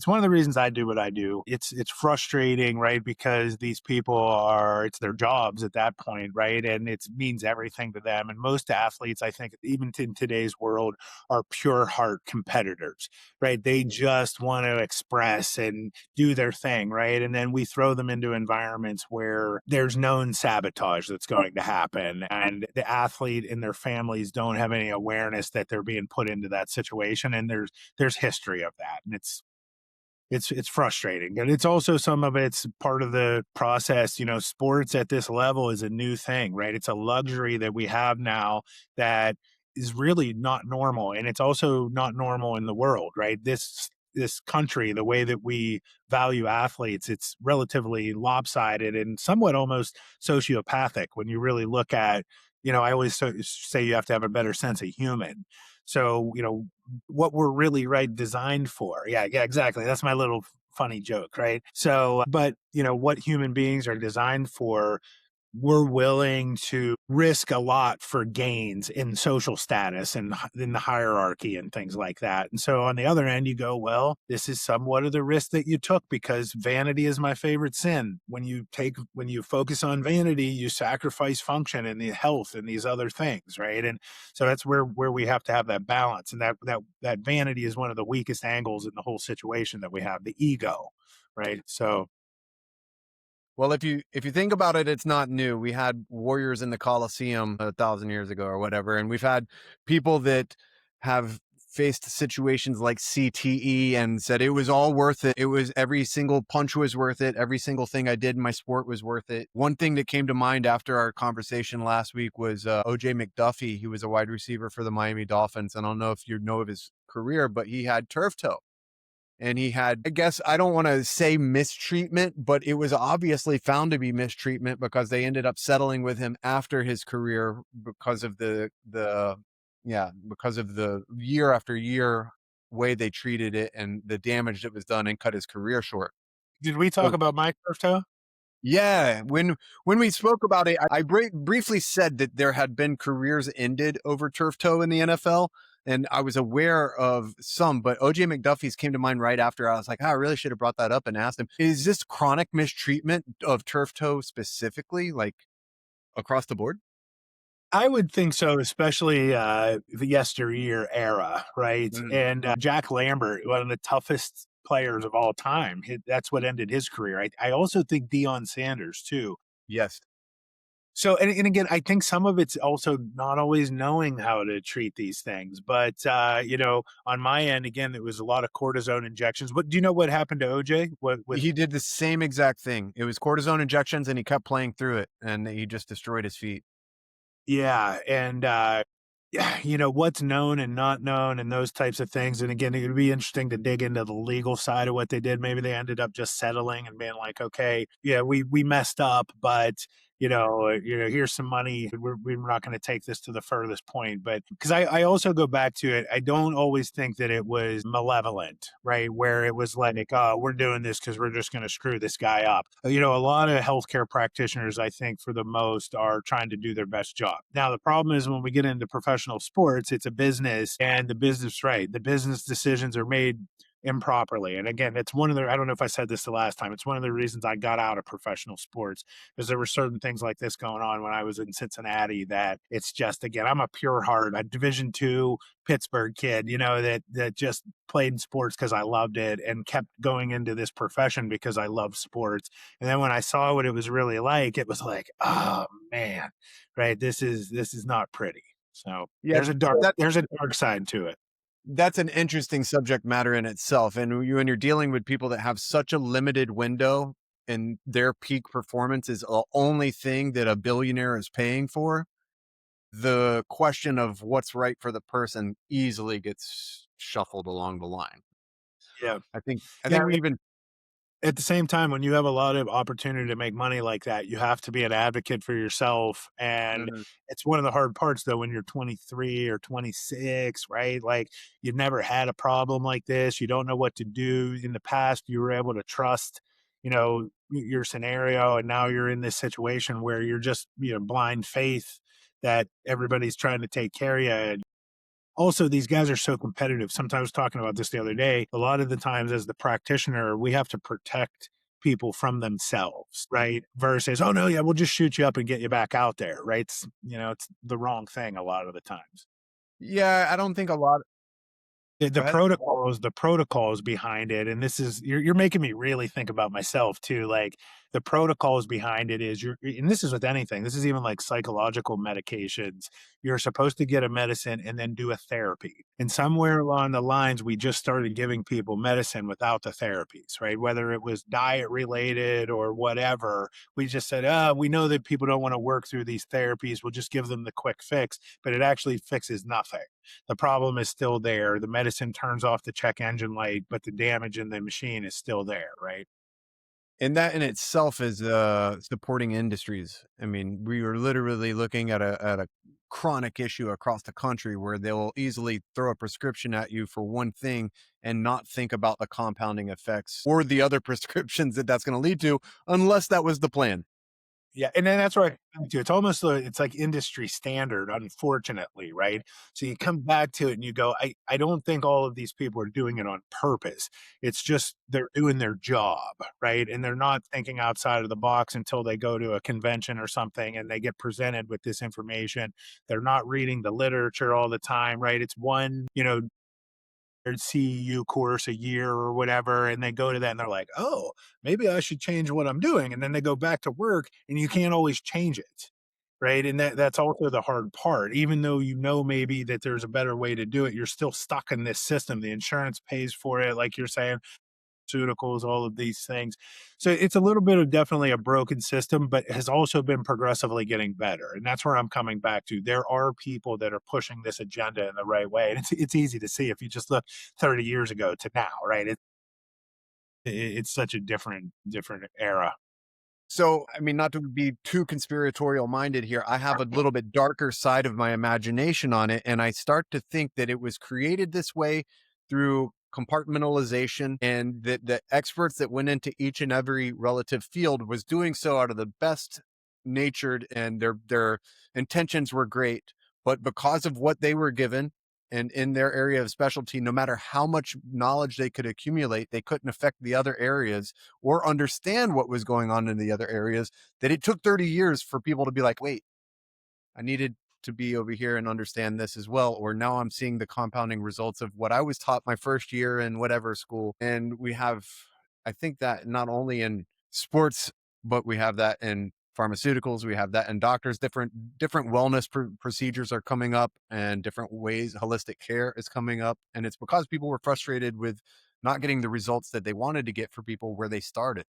one of the reasons I do what I do. It's frustrating, right? Because these people it's their jobs at that point, right? And it means everything to them. And most athletes, I think, even in today's world, are pure heart competitors, right? They just want to express and do their thing, right? And then we throw them into environments where there's known sabotage that's going to happen, and the athlete and their families don't have any awareness that they're being put into that situation. And there's history of that, and it's frustrating, and it's also some of it's part of the process. Sports at this level is a new thing, right? It's a luxury that we have now that is really not normal, and it's also not normal in the world, right? This country, the way that we value athletes, it's relatively lopsided and somewhat almost sociopathic when you really look at, I always say you have to have a better sense of human. So, what we're really, right, designed for. Yeah, yeah, exactly. That's my little funny joke, right? So, but what human beings are designed for, we're willing to risk a lot for gains in social status and in the hierarchy and things like that. And so on the other end, you go, well, this is somewhat of the risk that you took, because vanity is my favorite sin. When you focus on vanity, you sacrifice function and the health and these other things, right? And so that's where we have to have that balance. And that vanity is one of the weakest angles in the whole situation that we have, the ego, right? So Well, if you think about it, it's not new. We had warriors in the Colosseum 1,000 years ago or whatever, and we've had people that have faced situations like CTE and said it was all worth it. It was every single punch was worth it. Every single thing I did in my sport was worth it. One thing that came to mind after our conversation last week was OJ McDuffie. He was a wide receiver for the Miami Dolphins. And I don't know if you know of his career, but he had turf toe. And he had, I guess, I don't want to say mistreatment, but it was obviously found to be mistreatment because they ended up settling with him after his career because of because of the year after year way they treated it and the damage that was done and cut his career short. did we talk So about my turf toe? yeah, when we spoke about it, I briefly said that there had been careers ended over turf toe in the NFL, and I was aware of some, but OJ McDuffie's came to mind right after. I was like, I really should have brought that up and asked him, is this chronic mistreatment of turf toe specifically, like across the board? I would think so, especially the yesteryear era, right? Mhm. And Jack Lambert, one of the toughest players of all time, that's what ended his career. I also think Deion Sanders too. Yes. So, and again, I think some of it's also not always knowing how to treat these things. But on my end, again, it was a lot of cortisone injections. But do you know what happened to OJ? What with He did the same exact thing. It was cortisone injections and he kept playing through it and he just destroyed his feet. Yeah, and yeah, what's known and not known and those types of things. And again, it would be interesting to dig into the legal side of what they did. Maybe they ended up just settling and being like, okay, yeah, we messed up, but here's some money. We're not going to take this to the furthest point. But because I also go back to it, I don't always think that it was malevolent, right? Where it was like, oh, we're doing this because we're just going to screw this guy up. A lot of healthcare practitioners, I think, for the most, are trying to do their best job. Now, the problem is when we get into professional sports, it's a business, and the business decisions are made improperly. And again, it's one of the, I don't know if I said this the last time, it's one of the reasons I got out of professional sports, because there were certain things like this going on when I was in Cincinnati that it's just, again, I'm a pure heart, a Division II Pittsburgh kid, that just played sports because I loved it and kept going into this profession because I love sports. And then when I saw what it was really like, it was like, oh man, right? This is not pretty. So Yeah, that there's a dark side to it. that's an interesting subject matter in itself. And when you're dealing with people that have such a limited window and their peak performance is the only thing that a billionaire is paying for, the question of what's right for the person easily gets shuffled along the line. Yeah. I think Yeah. we even At the same time, when you have a lot of opportunity to make money like that, you have to be an advocate for yourself. And Mhm. it's one of the hard parts, though, when you're 23 or 26, right? Like, you've never had a problem like this. You don't know what to do. In the past, you were able to trust, your scenario, and now you're in this situation where you're just, blind faith that everybody's trying to take care of you. And also, these guys are so competitive. Sometimes I was talking about this the other day. A lot of the times, as the practitioner, we have to protect people from themselves, right? Versus, oh no, yeah, we'll just shoot you up and get you back out there, right? It's the wrong thing a lot of the times. Yeah, I don't think a lot. The Go the ahead. protocols behind it, and this is you're making me really think about myself too, like, the protocols behind it is and this is with anything, this is even like psychological medications. You're supposed to get a medicine and then do a therapy, and somewhere along the lines, we just started giving people medicine without the therapies, right? Whether it was diet related or whatever, we just said, we know that people don't wanna work through these therapies, we'll just give them the quick fix," but it actually fixes nothing. The problem is still there. The medicine turns off the check engine light, but the damage in the machine is still there, right? And that in itself is supporting industries. I mean, we are literally looking at a chronic issue across the country where they'll easily throw a prescription at you for one thing and not think about the compounding effects or the other prescriptions that that's going to lead to, unless that was the plan. Yeah, and then that's where I come to. It's almost it's like industry standard, unfortunately, right? So you come back to it and you go, I don't think all of these people are doing it on purpose. It's just they're doing their job, right? And they're not thinking outside of the box until they go to a convention or something and they get presented with this information. They're not reading the literature all the time, right? It's one, CEU course a year or whatever, and they go to that and they're like, "Oh, maybe I should change what I'm doing." And then they go back to work and you can't always change it. Right. And that's also the hard part. Even though maybe that there's a better way to do it, you're still stuck in this system. The insurance pays for it, like you're saying, pharmaceuticals, all of these things. So it's a little bit of definitely a broken system, but has also been progressively getting better. And that's where I'm coming back to. There are people that are pushing this agenda in the right way. And it's easy to see if you just look 30 years ago to now, right? It's such a different era. So, I mean, not to be too conspiratorial minded here, I have a little bit darker side of my imagination on it. And I start to think that it was created this way through compartmentalization, and that the experts that went into each and every relative field was doing so out of the best natured, and their intentions were great. But because of what they were given and in their area of specialty, no matter how much knowledge they could accumulate, they couldn't affect the other areas or understand what was going on in the other areas, that it took 30 years for people to be like, wait, I needed to be over here and understand this as well. Or now I'm seeing the compounding results of what I was taught my first year in whatever school. And we have, I think that not only in sports, but we have that in pharmaceuticals, we have that in doctors. Different wellness procedures are coming up, and different ways holistic care is coming up. And it's because people were frustrated with not getting the results that they wanted to get for people where they started.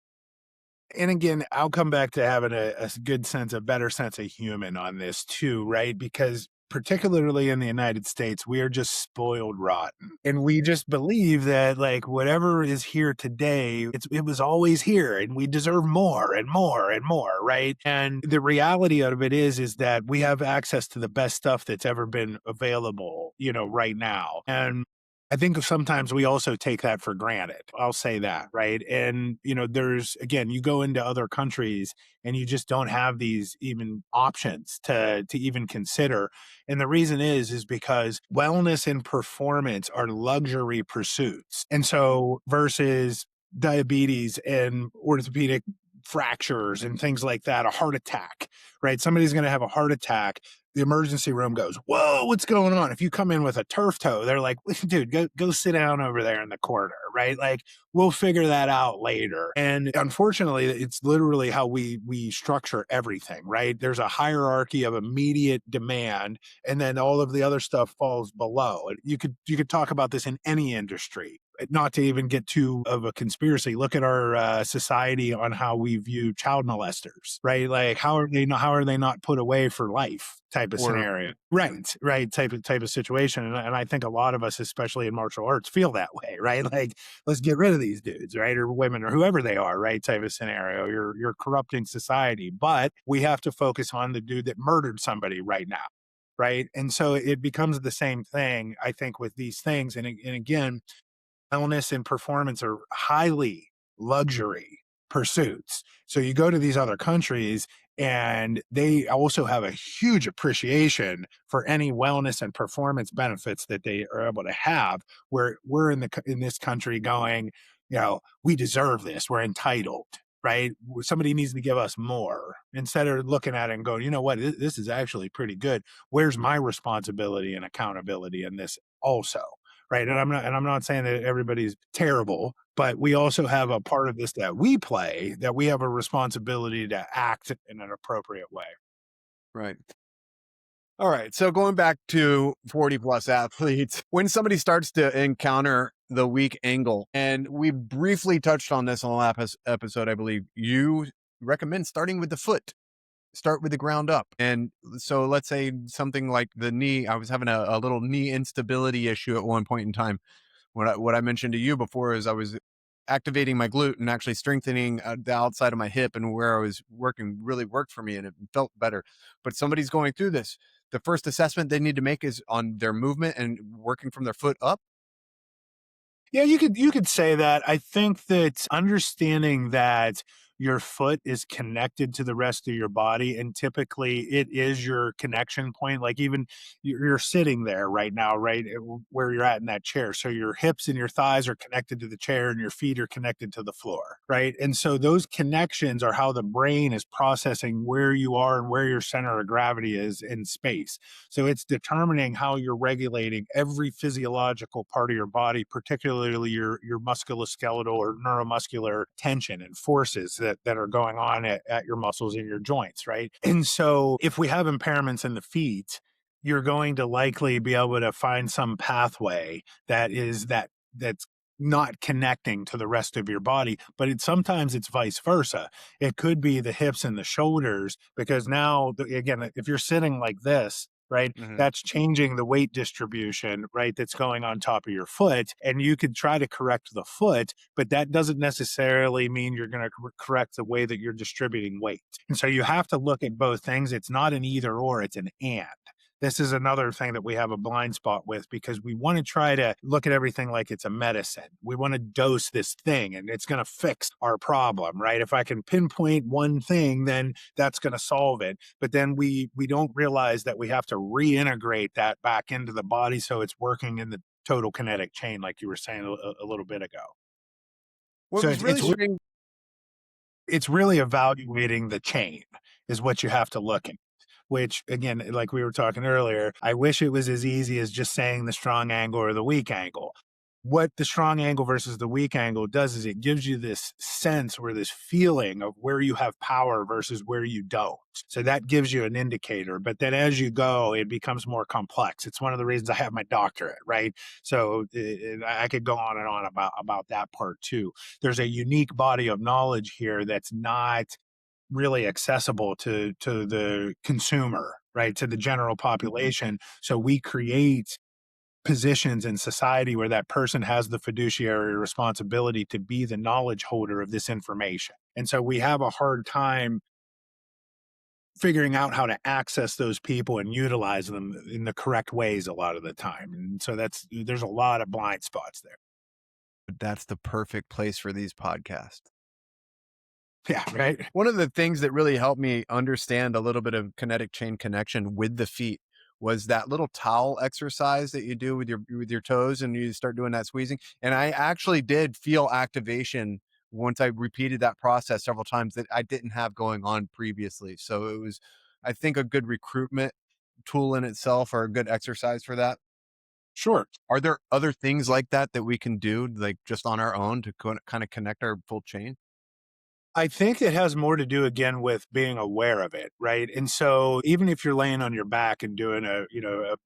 And again, I'll come back to having a good sense, a better sense of human on this too, right? Because particularly in the United States, we are just spoiled rotten. And we just believe that like whatever is here today, it was always here and we deserve more and more and more, right? And the reality of it is that we have access to the best stuff that's ever been available, right now. And I think sometimes we also take that for granted. I'll say that, right? And there's again, you go into other countries and you just don't have these even options to even consider. And the reason is because wellness and performance are luxury pursuits. And so versus diabetes and orthopedic fractures and things like that, a heart attack, right? Somebody's going to have a heart attack. The emergency room goes, "Whoa, what's going on?" If you come in with a turf toe, they're like, "Dude, go sit down over there in the corner," right? Like, we'll figure that out later. And unfortunately, it's literally how we structure everything, right? There's a hierarchy of immediate demand, and then all of the other stuff falls below. You could talk about this in any industry. Not to even get too of a conspiracy, look at our society on how we view child molesters, right? Like, how are they not put away for life type of Or scenario, right? Type of situation, and I think a lot of us, especially in martial arts, feel that way, right? Like, let's get rid of these dudes, right, or women, or whoever they are, right? Type of scenario. You're corrupting society, but we have to focus on the dude that murdered somebody right now. Right. And so it becomes the same thing, I think, with these things. And again, wellness and performance are highly luxury pursuits. So you go to these other countries and they also have a huge appreciation for any wellness and performance benefits that they are able to have, where we're in this country going, we deserve this, we're entitled, right? Somebody needs to give us more, instead of looking at it and going, you know what, this is actually pretty good. Where's my responsibility and accountability in this also? Right. And I'm not saying that everybody's terrible, but we also have a part of this that we play, that we have a responsibility to act in an appropriate way. Right. All right. So going back to 40 plus athletes, when somebody starts to encounter the weak angle, and we briefly touched on this on the last episode, I believe you recommend starting with the foot, start with the ground up. And so let's say something like the knee, I was having a little knee instability issue at one point in time. What I mentioned to you before is I was activating my glute and actually strengthening the outside of my hip, and where I was working really worked for me and it felt better. But somebody's going through this. The first assessment they need to make is on their movement and working from their foot up. Yeah, you could say that. I think that understanding that your foot is connected to the rest of your body, and typically it is your connection point. Like, even you're sitting there right now, right, where you're at in that chair. So your hips and your thighs are connected to the chair, and your feet are connected to the floor, right? And so those connections are how the brain is processing where you are and where your center of gravity is in space. So it's determining how you're regulating every physiological part of your body, particularly your musculoskeletal or neuromuscular tension and forces that are going on at your muscles in your joints, right? And so if we have impairments in the feet, you're going to likely be able to find some pathway that's not connecting to the rest of your body. But sometimes it's vice versa. It could be the hips and the shoulders, because now, again, if you're sitting like this, right, Mhm. that's changing the weight distribution, right, that's going on top of your foot. And you could try to correct the foot, but that doesn't necessarily mean you're going to correct the way that you're distributing weight. And so you have to look at both things. It's not an either or, it's an and. This is another thing that we have a blind spot with, because we want to try to look at everything like it's a medicine. We want to dose this thing and it's going to fix our problem, right? If I can pinpoint one thing, then that's going to solve it. But then we don't realize that we have to reintegrate that back into the body so it's working in the total kinetic chain, like you were saying a little bit ago. What So was really strange. it's really evaluating the chain is what you have to look at. Which, again, like we were talking earlier, I wish it was as easy as just saying the strong angle or the weak angle. What the strong angle versus the weak angle does is it gives you this sense or this feeling of where you have power versus where you don't. So that gives you an indicator. But then as you go, it becomes more complex. It's one of the reasons I have my doctorate, right? So I could go on and on about that part too. There's a unique body of knowledge here that's not really accessible to the consumer, right, to the general population. So we create positions in society where that person has the fiduciary responsibility to be the knowledge holder of this information. And so we have a hard time figuring out how to access those people and utilize them in the correct ways a lot of the time. And so there's a lot of blind spots there. That's the perfect place for these podcasts. Yeah, right. One of the things that really helped me understand a little bit of kinetic chain connection with the feet was that little towel exercise that you do with your toes, and you start doing that squeezing. And I actually did feel activation once I repeated that process several times that I didn't have going on previously. So it was, I think, a good recruitment tool in itself, or a good exercise for that. Sure. Are there other things like that that we can do, like just on our own, to kind of connect our full chain? I think it has more to do again with being aware of it, right? And so even if you're laying on your back and doing a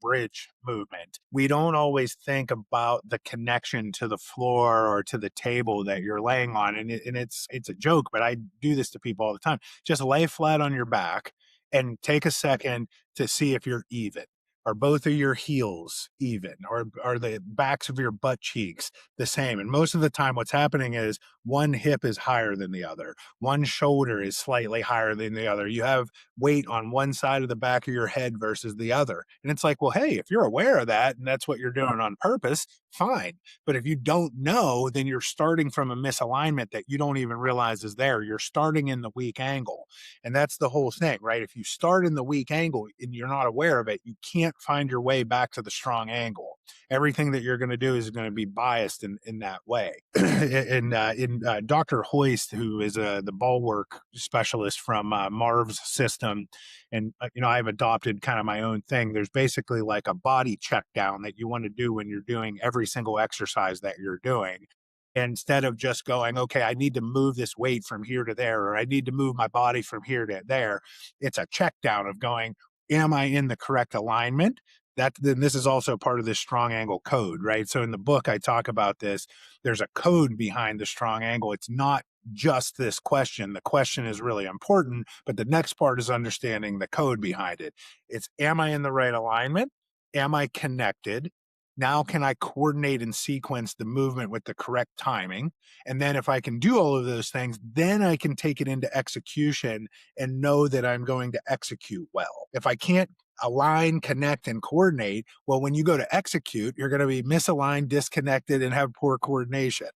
bridge movement, we don't always think about the connection to the floor or to the table that you're laying on. And it's a joke, but I do this to people all the time. Just lay flat on your back and take a second to see if you're even. Are both of your heels even? Or are the backs of your butt cheeks the same? And most of the time, what's happening is one hip is higher than the other, one shoulder is slightly higher than the other. You have weight on one side of the back of your head versus the other. And it's like, well, hey, if you're aware of that and that's what you're doing on purpose, fine. But if you don't know, then you're starting from a misalignment that you don't even realize is there. You're starting in the weak angle. And that's the whole thing, right? If you start in the weak angle and you're not aware of it, you can't find your way back to the strong angle. Everything that you're going to do is going to be biased in that way. In Dr. Hoist, who is the ball work specialist from Marv's system, and I've adopted kind of my own thing. There's basically like a body check down that you want to do when you're doing every single exercise that you're doing. Instead of just going, okay, I need to move this weight from here to there, or I need to move my body from here to there. It's a check down of going, am I in the correct alignment? Then this is also part of this strong angle code, right? So in the book, I talk about this. There's a code behind the strong angle. It's not just this question. The question is really important, but the next part is understanding the code behind it. It's, am I in the right alignment? Am I connected? Now, can I coordinate and sequence the movement with the correct timing? And then if I can do all of those things, then I can take it into execution and know that I'm going to execute well. If I can't align, connect, and coordinate, well, when you go to execute, you're going to be misaligned, disconnected, and have poor coordination,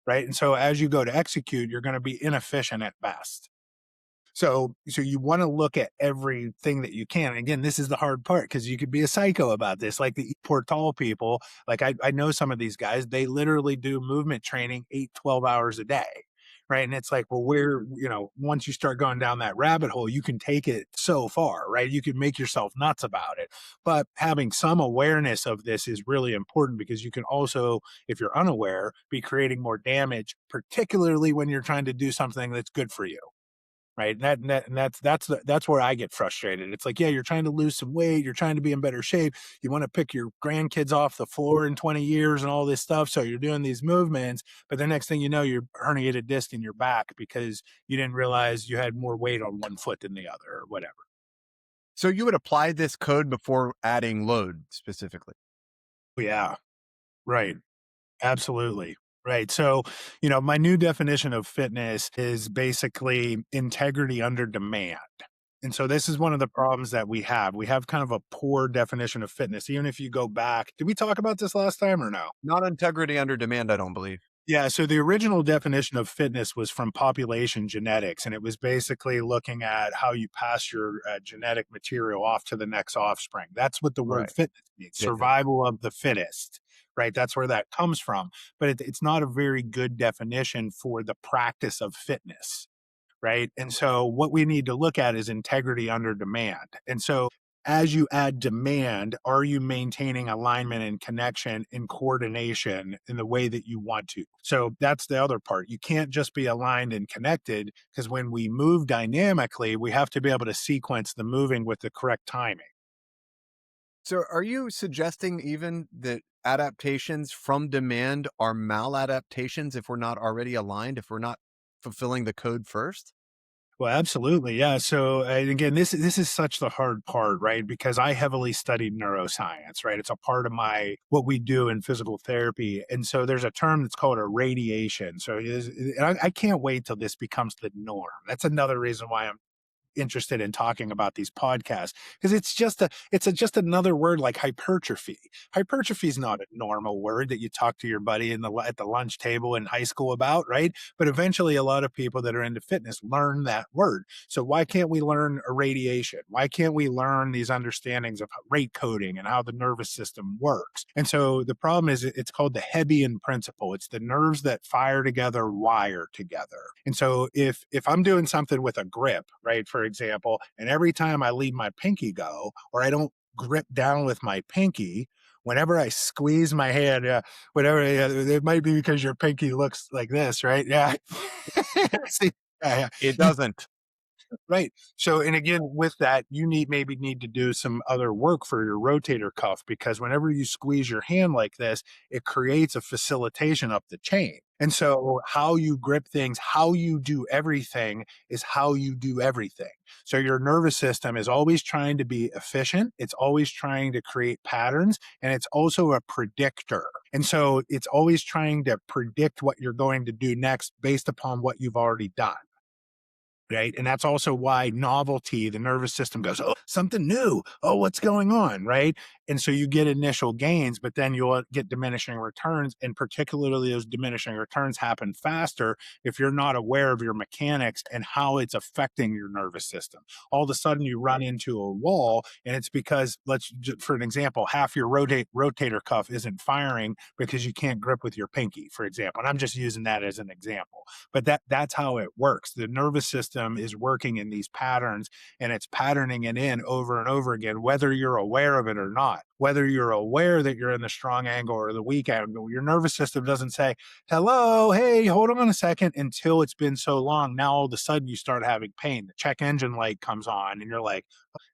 right? And so as you go to execute, you're going to be inefficient at best. So you want to look at everything that you can. And again, this is the hard part because you could be a psycho about this. Like the poor tall people, like I know some of these guys, they literally do movement training 8-12 hours a day. Right. And it's like, well, once you start going down that rabbit hole, you can take it so far, right? You can make yourself nuts about it. But having some awareness of this is really important because you can also, if you're unaware, be creating more damage, particularly when you're trying to do something that's good for you. Right. And that's where I get frustrated. It's like, yeah, you're trying to lose some weight. You're trying to be in better shape. You want to pick your grandkids off the floor in 20 years and all this stuff. So you're doing these movements. But the next thing you know, you're herniated disc in your back because you didn't realize you had more weight on one foot than the other or whatever. So you would apply this code before adding load specifically. Yeah. Right. Absolutely. Right. So, my new definition of fitness is basically integrity under demand. And so this is one of the problems that we have. We have kind of a poor definition of fitness. Even if you go back, did we talk about this last time or no? Not integrity under demand, I don't believe. Yeah, so the original definition of fitness was from population genetics, and it was basically looking at how you pass your genetic material off to the next offspring. That's what the word Right. fitness means, survival of the fittest, right? That's where that comes from. But it's not a very good definition for the practice of fitness, right? And so what we need to look at is integrity under demand. And so as you add demand, are you maintaining alignment and connection and coordination in the way that you want to? So that's the other part. You can't just be aligned and connected because when we move dynamically, we have to be able to sequence the moving with the correct timing. So are you suggesting even that adaptations from demand are maladaptations if we're not already aligned, if we're not fulfilling the code first? Well, absolutely. Yeah. So and again, this is such the hard part, right? Because I heavily studied neuroscience, right? It's a part of my what we do in physical therapy. And so there's a term that's called a radiation. So I can't wait till this becomes the norm. That's another reason why I'm interested in talking about these podcasts because just another word like hypertrophy. Hypertrophy is not a normal word that you talk to your buddy at the lunch table in high school about, right? But eventually a lot of people that are into fitness learn that word. So why can't we learn irradiation? Why can't we learn these understandings of rate coding and how the nervous system works? And so the problem is it's called the Hebbian principle. It's the nerves that fire together wire together. And so if I'm doing something with a grip, right, for example, and every time I leave my pinky go or I don't grip down with my pinky, whenever I squeeze my hand, whatever, it might be because your pinky looks like this, right? Yeah. See, yeah, It doesn't. Right. So, and again, with that, you maybe need to do some other work for your rotator cuff, because whenever you squeeze your hand like this, it creates a facilitation up the chain. And so, how you grip things, how you do everything is how you do everything. So, your nervous system is always trying to be efficient. It's always trying to create patterns, and it's also a predictor. And so, it's always trying to predict what you're going to do next based upon what you've already done. Right. And that's also why novelty, the nervous system goes, oh, something new. Oh, what's going on? Right. And so you get initial gains, but then you'll get diminishing returns. And particularly those diminishing returns happen faster if you're not aware of your mechanics and how it's affecting your nervous system. All of a sudden you run into a wall, and it's because, for an example, half your rotator cuff isn't firing because you can't grip with your pinky, for example. And I'm just using that as an example, but that's how it works. The nervous system is working in these patterns, and it's patterning it in over and over again, whether you're aware of it or not. Whether you're aware that you're in the strong angle or the weak angle, your nervous system doesn't say, hello, hey, hold on a second, until it's been so long. Now all of a sudden you start having pain. The check engine light comes on, and you're like,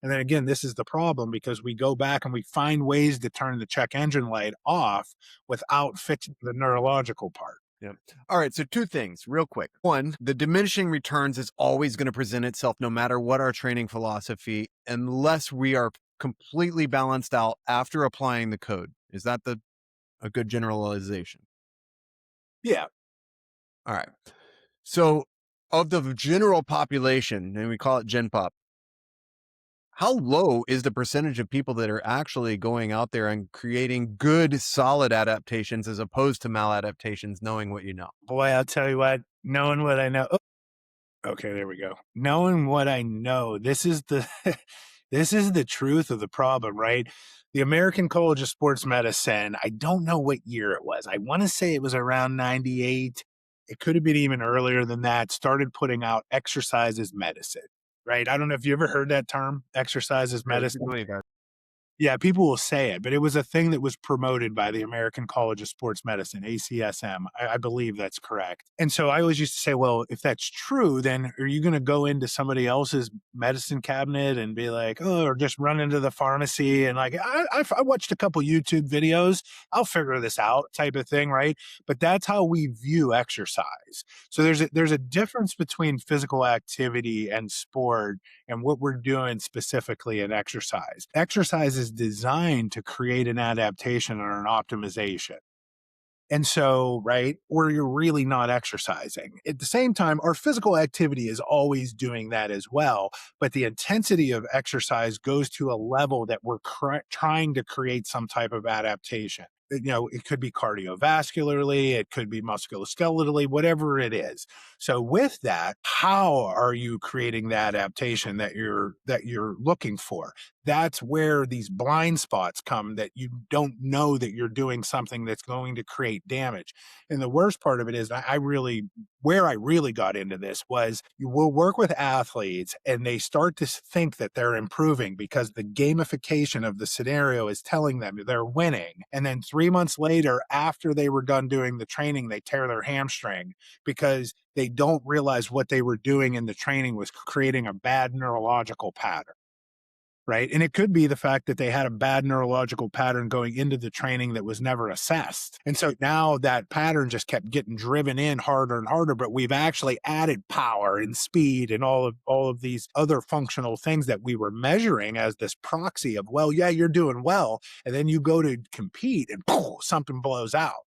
and then again, this is the problem, because we go back and we find ways to turn the check engine light off without fixing the neurological part. Yeah. All right. So, two things real quick. One, the diminishing returns is always going to present itself no matter what our training philosophy, unless we are completely balanced out after applying the code. Is that a good generalization? Yeah. All right. So, of the general population, and we call it Gen Pop, how low is the percentage of people that are actually going out there and creating good, solid adaptations as opposed to maladaptations, knowing what you know? Boy, I'll tell you what, knowing what I know. Oh, okay, there we go. Knowing what I know, this is the this is the truth of the problem, right? The American College of Sports Medicine, I don't know what year it was. I want to say it was around 98. It could have been even earlier than that. Started putting out exercise as medicine, right? I don't know if you ever heard that term, exercise as medicine. Yeah, people will say it, but it was a thing that was promoted by the American College of Sports Medicine, ACSM. I believe that's correct. And so I always used to say, well, if that's true, then are you going to go into somebody else's medicine cabinet and be like, oh, or just run into the pharmacy and like, I watched a couple YouTube videos, I'll figure this out type of thing, right? But that's how we view exercise. So there's a difference between physical activity and sport and what we're doing specifically in exercise. Exercise is designed to create an adaptation or an optimization. And so, right, or you're really not exercising. At the same time, our physical activity is always doing that as well. But the intensity of exercise goes to a level that we're trying to create some type of adaptation. It could be cardiovascularly, it could be musculoskeletally, whatever it is. So with that, how are you creating the adaptation that you're looking for? That's where these blind spots come, that you don't know that you're doing something that's going to create damage. And the worst part of it is where I really got into this was, you will work with athletes and they start to think that they're improving because the gamification of the scenario is telling them they're winning. And then 3 months later, after they were done doing the training, they tear their hamstring because they don't realize what they were doing in the training was creating a bad neurological pattern. Right. And it could be the fact that they had a bad neurological pattern going into the training that was never assessed. And so now that pattern just kept getting driven in harder and harder, but we've actually added power and speed and all of these other functional things that we were measuring as this proxy of, well, yeah, you're doing well. And then you go to compete and something blows out.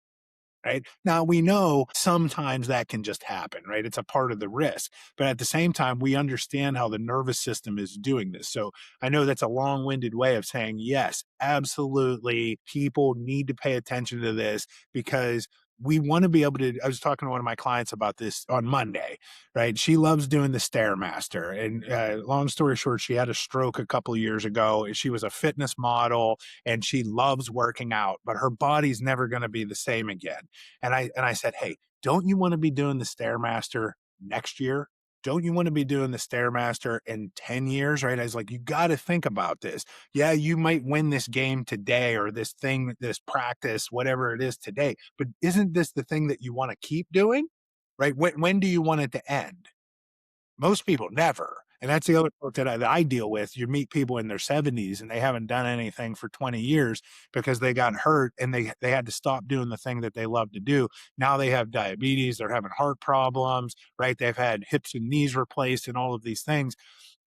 Right now, we know sometimes that can just happen, right? It's a part of the risk. But at the same time, we understand how the nervous system is doing this. So I know that's a long winded way of saying, yes, absolutely. People need to pay attention to this, because we want to be able to. I was talking to one of my clients about this on Monday, right? She loves doing the Stairmaster. And long story short, she had a stroke a couple of years ago. She was a fitness model and she loves working out, but her body's never going to be the same again. And I said, hey, don't you want to be doing the Stairmaster next year? Don't you want to be doing the Stairmaster in 10 years? Right. I was like, you got to think about this. Yeah, you might win this game today or this thing, this practice, whatever it is today. But isn't this the thing that you want to keep doing? Right. When do you want it to end? Most people never. And that's the other part that I deal with. You meet people in their 70s and they haven't done anything for 20 years because they got hurt and they had to stop doing the thing that they love to do. Now they have diabetes, they're having heart problems, right? They've had hips and knees replaced and all of these things,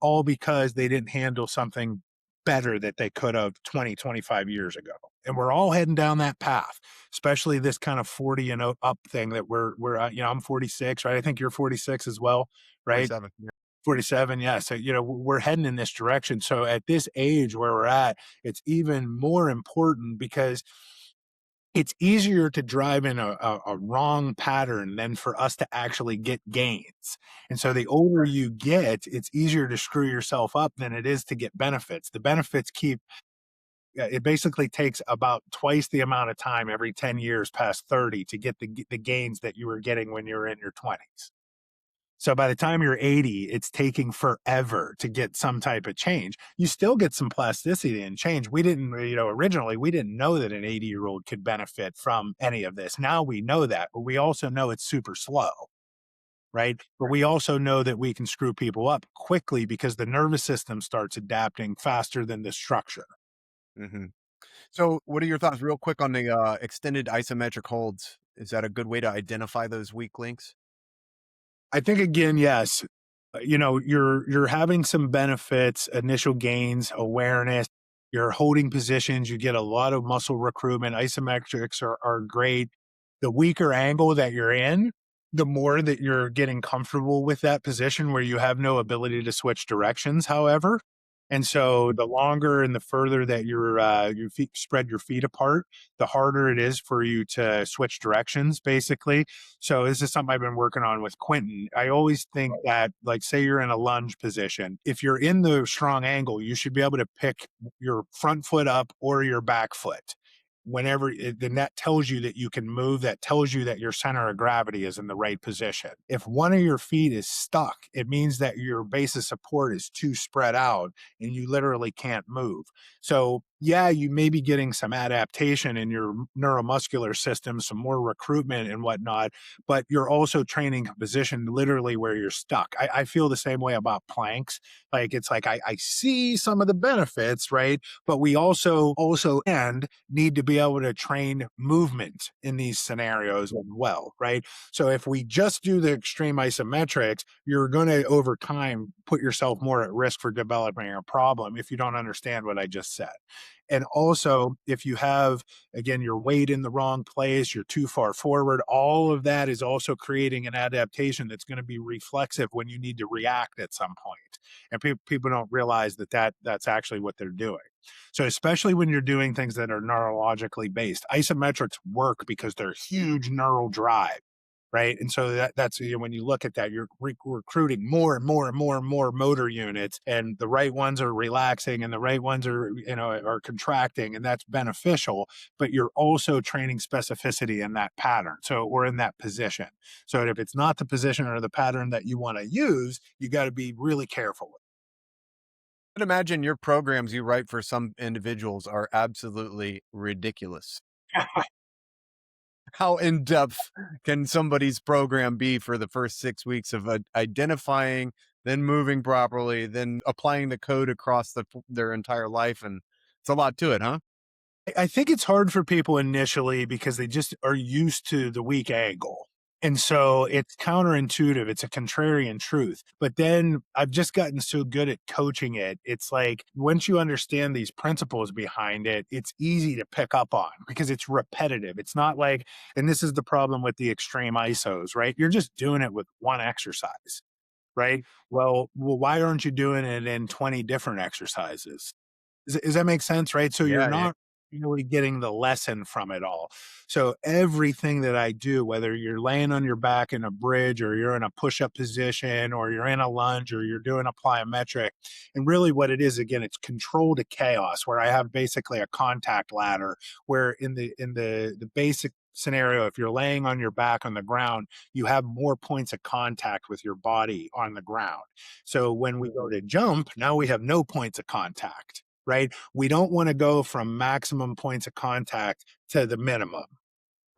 all because they didn't handle something better that they could have 20, 25 years ago. And we're all heading down that path, especially this kind of 40 and up thing that I'm 46, right? I think you're 46 as well, right? 47. Yeah. 47. Yeah. So, we're heading in this direction. So at this age where we're at, it's even more important because it's easier to drive in a wrong pattern than for us to actually get gains. And so the older you get, it's easier to screw yourself up than it is to get benefits. The benefits it basically takes about twice the amount of time every 10 years past 30 to get the gains that you were getting when you were in your 20s. So by the time you're 80, it's taking forever to get some type of change. You still get some plasticity and change. We didn't, originally we didn't know that an 80-year-old could benefit from any of this. Now we know that, but we also know it's super slow, right? But we also know that we can screw people up quickly because the nervous system starts adapting faster than the structure. Hmm. So, what are your thoughts, real quick, on the extended isometric holds? Is that a good way to identify those weak links? I think again, yes. You're having some benefits, initial gains, awareness. You're holding positions. You get a lot of muscle recruitment. Isometrics are great. The weaker angle that you're in, the more that you're getting comfortable with that position where you have no ability to switch directions, however. And so the longer and the further that your feet spread your feet apart, the harder it is for you to switch directions, basically. So this is something I've been working on with Quentin. I always think that, like, say you're in a lunge position, if you're in the strong angle, you should be able to pick your front foot up or your back foot. Then that tells you that you can move, that tells you that your center of gravity is in the right position. If one of your feet is stuck, it means that your base of support is too spread out and you literally can't move. So, yeah, you may be getting some adaptation in your neuromuscular system, some more recruitment and whatnot, but you're also training a position literally where you're stuck. I feel the same way about planks. Like, it's like I see some of the benefits, right? But we also and need to be able to train movement in these scenarios as well, right? So if we just do the extreme isometrics, you're going to over time put yourself more at risk for developing a problem if you don't understand what I just said. And also, if you have, again, your weight in the wrong place, you're too far forward, all of that is also creating an adaptation that's going to be reflexive when you need to react at some point. And people don't realize that's actually what they're doing. So especially when you're doing things that are neurologically based, isometrics work because they're huge neural drive, right? And so that's when you look at that, you're recruiting more and more and more and more motor units, and the right ones are relaxing, and the right ones are contracting, and that's beneficial. But you're also training specificity in that pattern, or in that position. So if it's not the position or the pattern that you want to use, you got to be really careful. I'd imagine your programs you write for some individuals are absolutely ridiculous. How in depth can somebody's program be for the first 6 weeks of identifying, then moving properly, then applying the code across their entire life? And it's a lot to it, huh? I think it's hard for people initially because they just are used to the weak angle. And so it's counterintuitive. It's a contrarian truth. But then I've just gotten so good at coaching it. It's like once you understand these principles behind it, it's easy to pick up on because it's repetitive. It's not like, and this is the problem with the extreme ISOs, right? You're just doing it with one exercise, right? Well, why aren't you doing it in 20 different exercises? Does that make sense, right? So you're Yeah, yeah. not really getting the lesson from it all. So everything that I do, whether you're laying on your back in a bridge or you're in a push-up position or you're in a lunge or you're doing a plyometric, and really what it is, again, it's control to chaos, where I have basically a contact ladder where in the basic scenario, if you're laying on your back on the ground, you have more points of contact with your body on the ground. So when we go to jump, now we have no points of contact, right? We don't want to go from maximum points of contact to the minimum.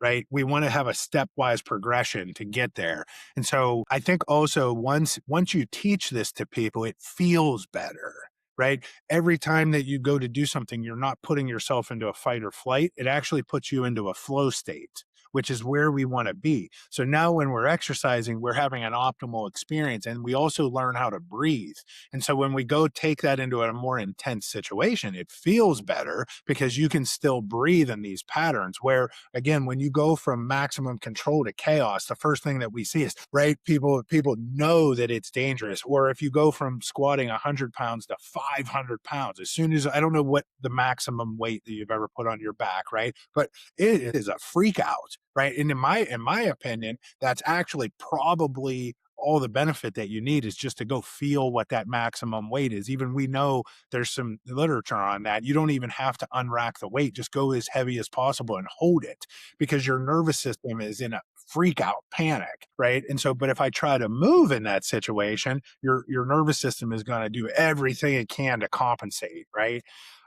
right? We want to have a stepwise progression to get there. And so I think also once you teach this to people, it feels better, right? Every time that you go to do something, you're not putting yourself into a fight or flight. It actually puts you into a flow state, which is where we want to be. So now when we're exercising, we're having an optimal experience, and we also learn how to breathe. And so when we go take that into a more intense situation, it feels better because you can still breathe in these patterns. Where again, when you go from maximum control to chaos, the first thing that we see is, right, people know that it's dangerous. Or if you go from squatting 100 pounds to 500 pounds, as soon as, I don't know what the maximum weight that you've ever put on your back, right? But it is a freak out, right? And in my opinion, that's actually probably all the benefit that you need is just to go feel what that maximum weight is. Even we know there's some literature on that. You don't even have to unrack the weight. Just go as heavy as possible and hold it, because your nervous system is in a freak out panic, right? And so, but if I try to move in that situation, your nervous system is going to do everything it can to compensate, right?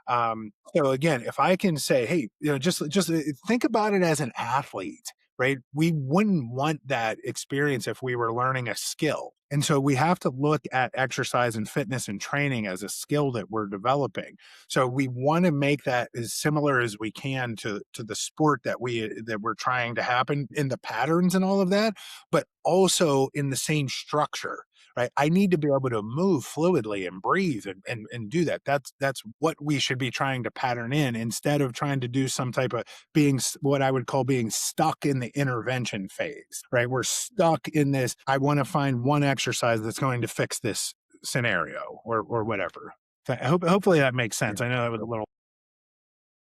So again, if I can say, hey, just think about it as an athlete, right? We wouldn't want that experience if we were learning a skill. And so we have to look at exercise and fitness and training as a skill that we're developing. So we want to make that as similar as we can to the sport that we're trying to happen in the patterns and all of that, but also in the same structure. Right. I need to be able to move fluidly and breathe and do that. That's what we should be trying to pattern in, instead of trying to do some type of what I would call being stuck in the intervention phase, right? We're stuck in this. I want to find one exercise that's going to fix this scenario or whatever. Hopefully that makes sense. I know that was a little.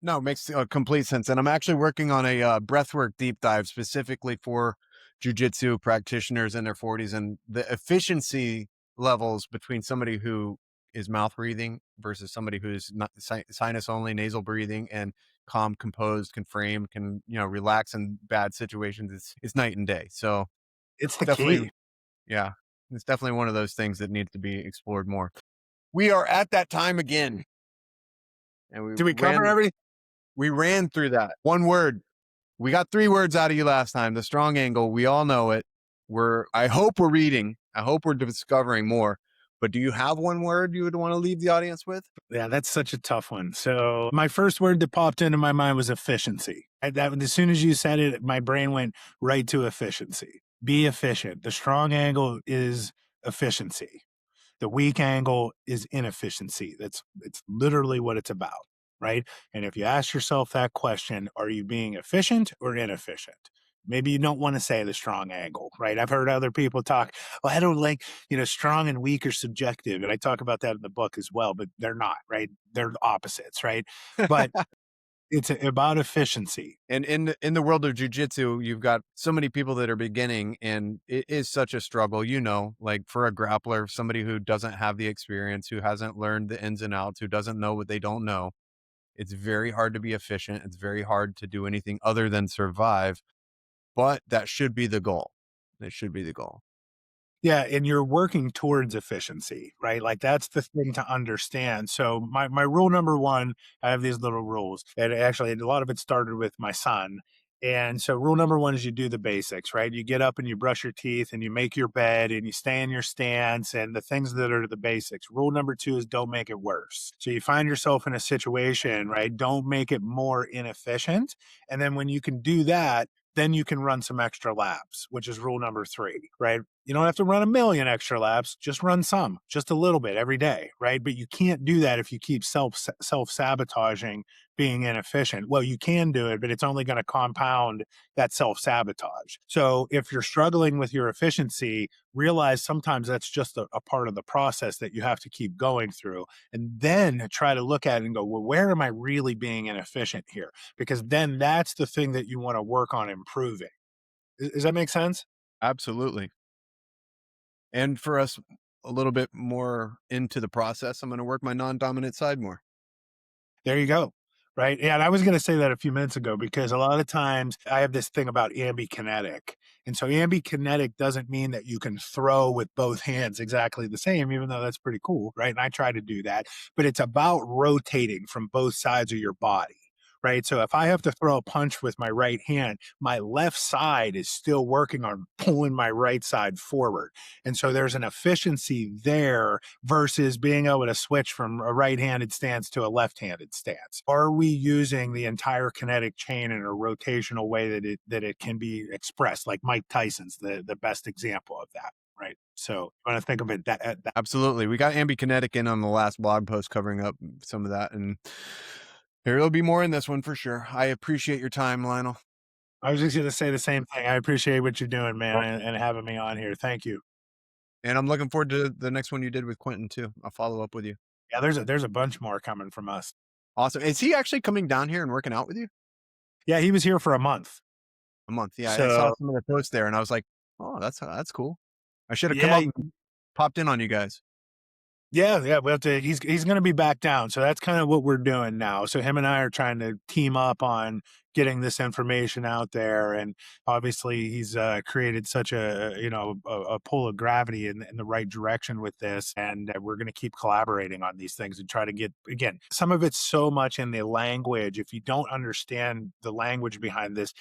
No, it makes complete sense. And I'm actually working on a breathwork deep dive specifically for jujitsu practitioners in their 40s, and the efficiency levels between somebody who is mouth breathing versus somebody who's not sinus only, nasal breathing, and calm, composed, can frame, can, relax in bad situations. It's night and day. So It's the definitely, key. yeah, it's definitely one of those things that needs to be explored more. We are at that time again, and Did we cover everything? we ran through that. One word. We got 3 words out of you last time. The strong angle. We all know it. I hope we're reading. I hope we're discovering more. But do you have one word you would want to leave the audience with? Yeah, that's such a tough one. So my first word that popped into my mind was efficiency. As soon as you said it, my brain went right to efficiency. Be efficient. The strong angle is efficiency. The weak angle is inefficiency. It's literally what it's about, right? And if you ask yourself that question, are you being efficient or inefficient? Maybe you don't want to say the strong angle, right? I've heard other people talk, well, I don't like, strong and weak are subjective. And I talk about that in the book as well, but they're not, right? They're opposites, right? But it's about efficiency. And in the world of jujitsu, you've got so many people that are beginning, and it is such a struggle, like for a grappler, somebody who doesn't have the experience, who hasn't learned the ins and outs, who doesn't know what they don't know. It's very hard to be efficient. It's very hard to do anything other than survive, but that should be the goal. It should be the goal. Yeah, and you're working towards efficiency, right? Like that's the thing to understand. So my rule number one, I have these little rules, and actually a lot of it started with my son. And so rule number one is you do the basics, right? You get up and you brush your teeth and you make your bed and you stay in your stance and the things that are the basics. Rule number two is don't make it worse. So you find yourself in a situation, right? Don't make it more inefficient. And then when you can do that, then you can run some extra laps, which is rule number three, right? You don't have to run a million extra laps, just run some, just a little bit every day, right? But you can't do that if you keep self-sabotaging being inefficient. Well, you can do it, but it's only going to compound that self-sabotage. So if you're struggling with your efficiency, realize sometimes that's just a part of the process that you have to keep going through. And then try to look at it and go, well, where am I really being inefficient here? Because then that's the thing that you want to work on improving. Does that make sense? Absolutely. And for us a little bit more into the process, I'm going to work my non-dominant side more. There you go. Right. Yeah, and I was going to say that a few minutes ago because a lot of times I have this thing about ambikinetic. And so ambikinetic doesn't mean that you can throw with both hands exactly the same, even though that's pretty cool. Right. And I try to do that. But it's about rotating from both sides of your body. right? So if I have to throw a punch with my right hand, my left side is still working on pulling my right side forward. And so there's an efficiency there versus being able to switch from a right-handed stance to a left-handed stance. Are we using the entire kinetic chain in a rotational way that it can be expressed? Like Mike Tyson's the best example of that, right? So I want to think of it that Absolutely. We got ambikinetic in on the last blog post covering up some of that. And there will be more in this one for sure. I appreciate your time, Lionel. I was just going to say the same thing. I appreciate what you're doing, man, and having me on here. Thank you. And I'm looking forward to the next one you did with Quentin too. I'll follow up with you. Yeah, there's a bunch more coming from us. Awesome. Is he actually coming down here and working out with you? Yeah, he was here for a month. A month. Yeah, I saw So some of the posts there and I was like, oh, that's cool. I should have come yeah, up and popped in on you guys. yeah. We have to. He's going to be back down. So that's kind of what we're doing now. So him and I are trying to team up on getting this information out there, and obviously he's created such a pull of gravity in the right direction with this, and we're going to keep collaborating on these things and try to get, again, some of it's so much in the language. If you don't understand the language behind this,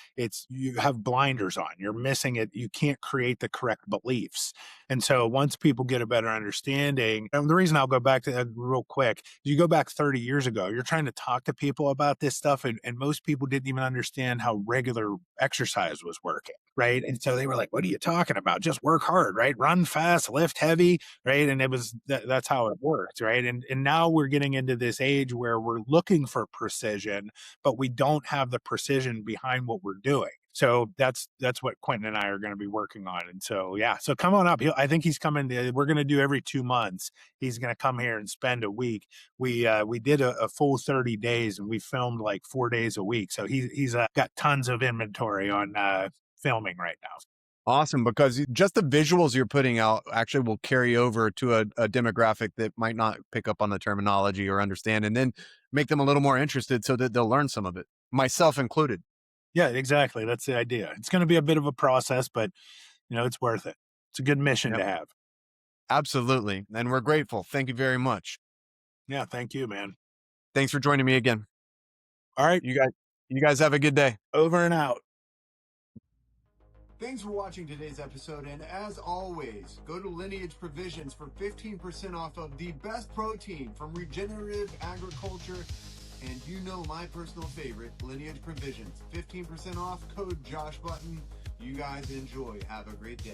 you have blinders on. You're missing it. You can't create the correct beliefs. And so once people get a better understanding, and the reason I'll go back to that real quick, you go back 30 years ago, you're trying to talk to people about this stuff, and most people didn't even understand how regular exercise was working, right? And so they were like, what are you talking about? Just work hard, right? Run fast, lift heavy, right? And it was that's how it works, right? And now we're getting into this age where we're looking for precision, but we don't have the precision behind what we're doing. So that's what Quentin and I are going to be working on. And so, yeah, so come on up. I think he's coming. We're going to do every 2 months. He's going to come here and spend a week. We did a full 30 days and we filmed like 4 days a week. So he's got tons of inventory on filming right now. Awesome, because just the visuals you're putting out actually will carry over to a demographic that might not pick up on the terminology or understand, and then make them a little more interested so that they'll learn some of it, myself included. Yeah, exactly. That's the idea. It's going to be a bit of a process, but it's worth it. It's a good mission to have. Absolutely. And we're grateful. Thank you very much. Yeah. Thank you, man. Thanks for joining me again. All right. You guys have a good day. Over and out. Thanks for watching today's episode, and as always, go to Lineage Provisions for 15% off of the best protein from regenerative agriculture, and my personal favorite, Lineage Provisions. 15% off, code Josh Button. You guys enjoy. Have a great day.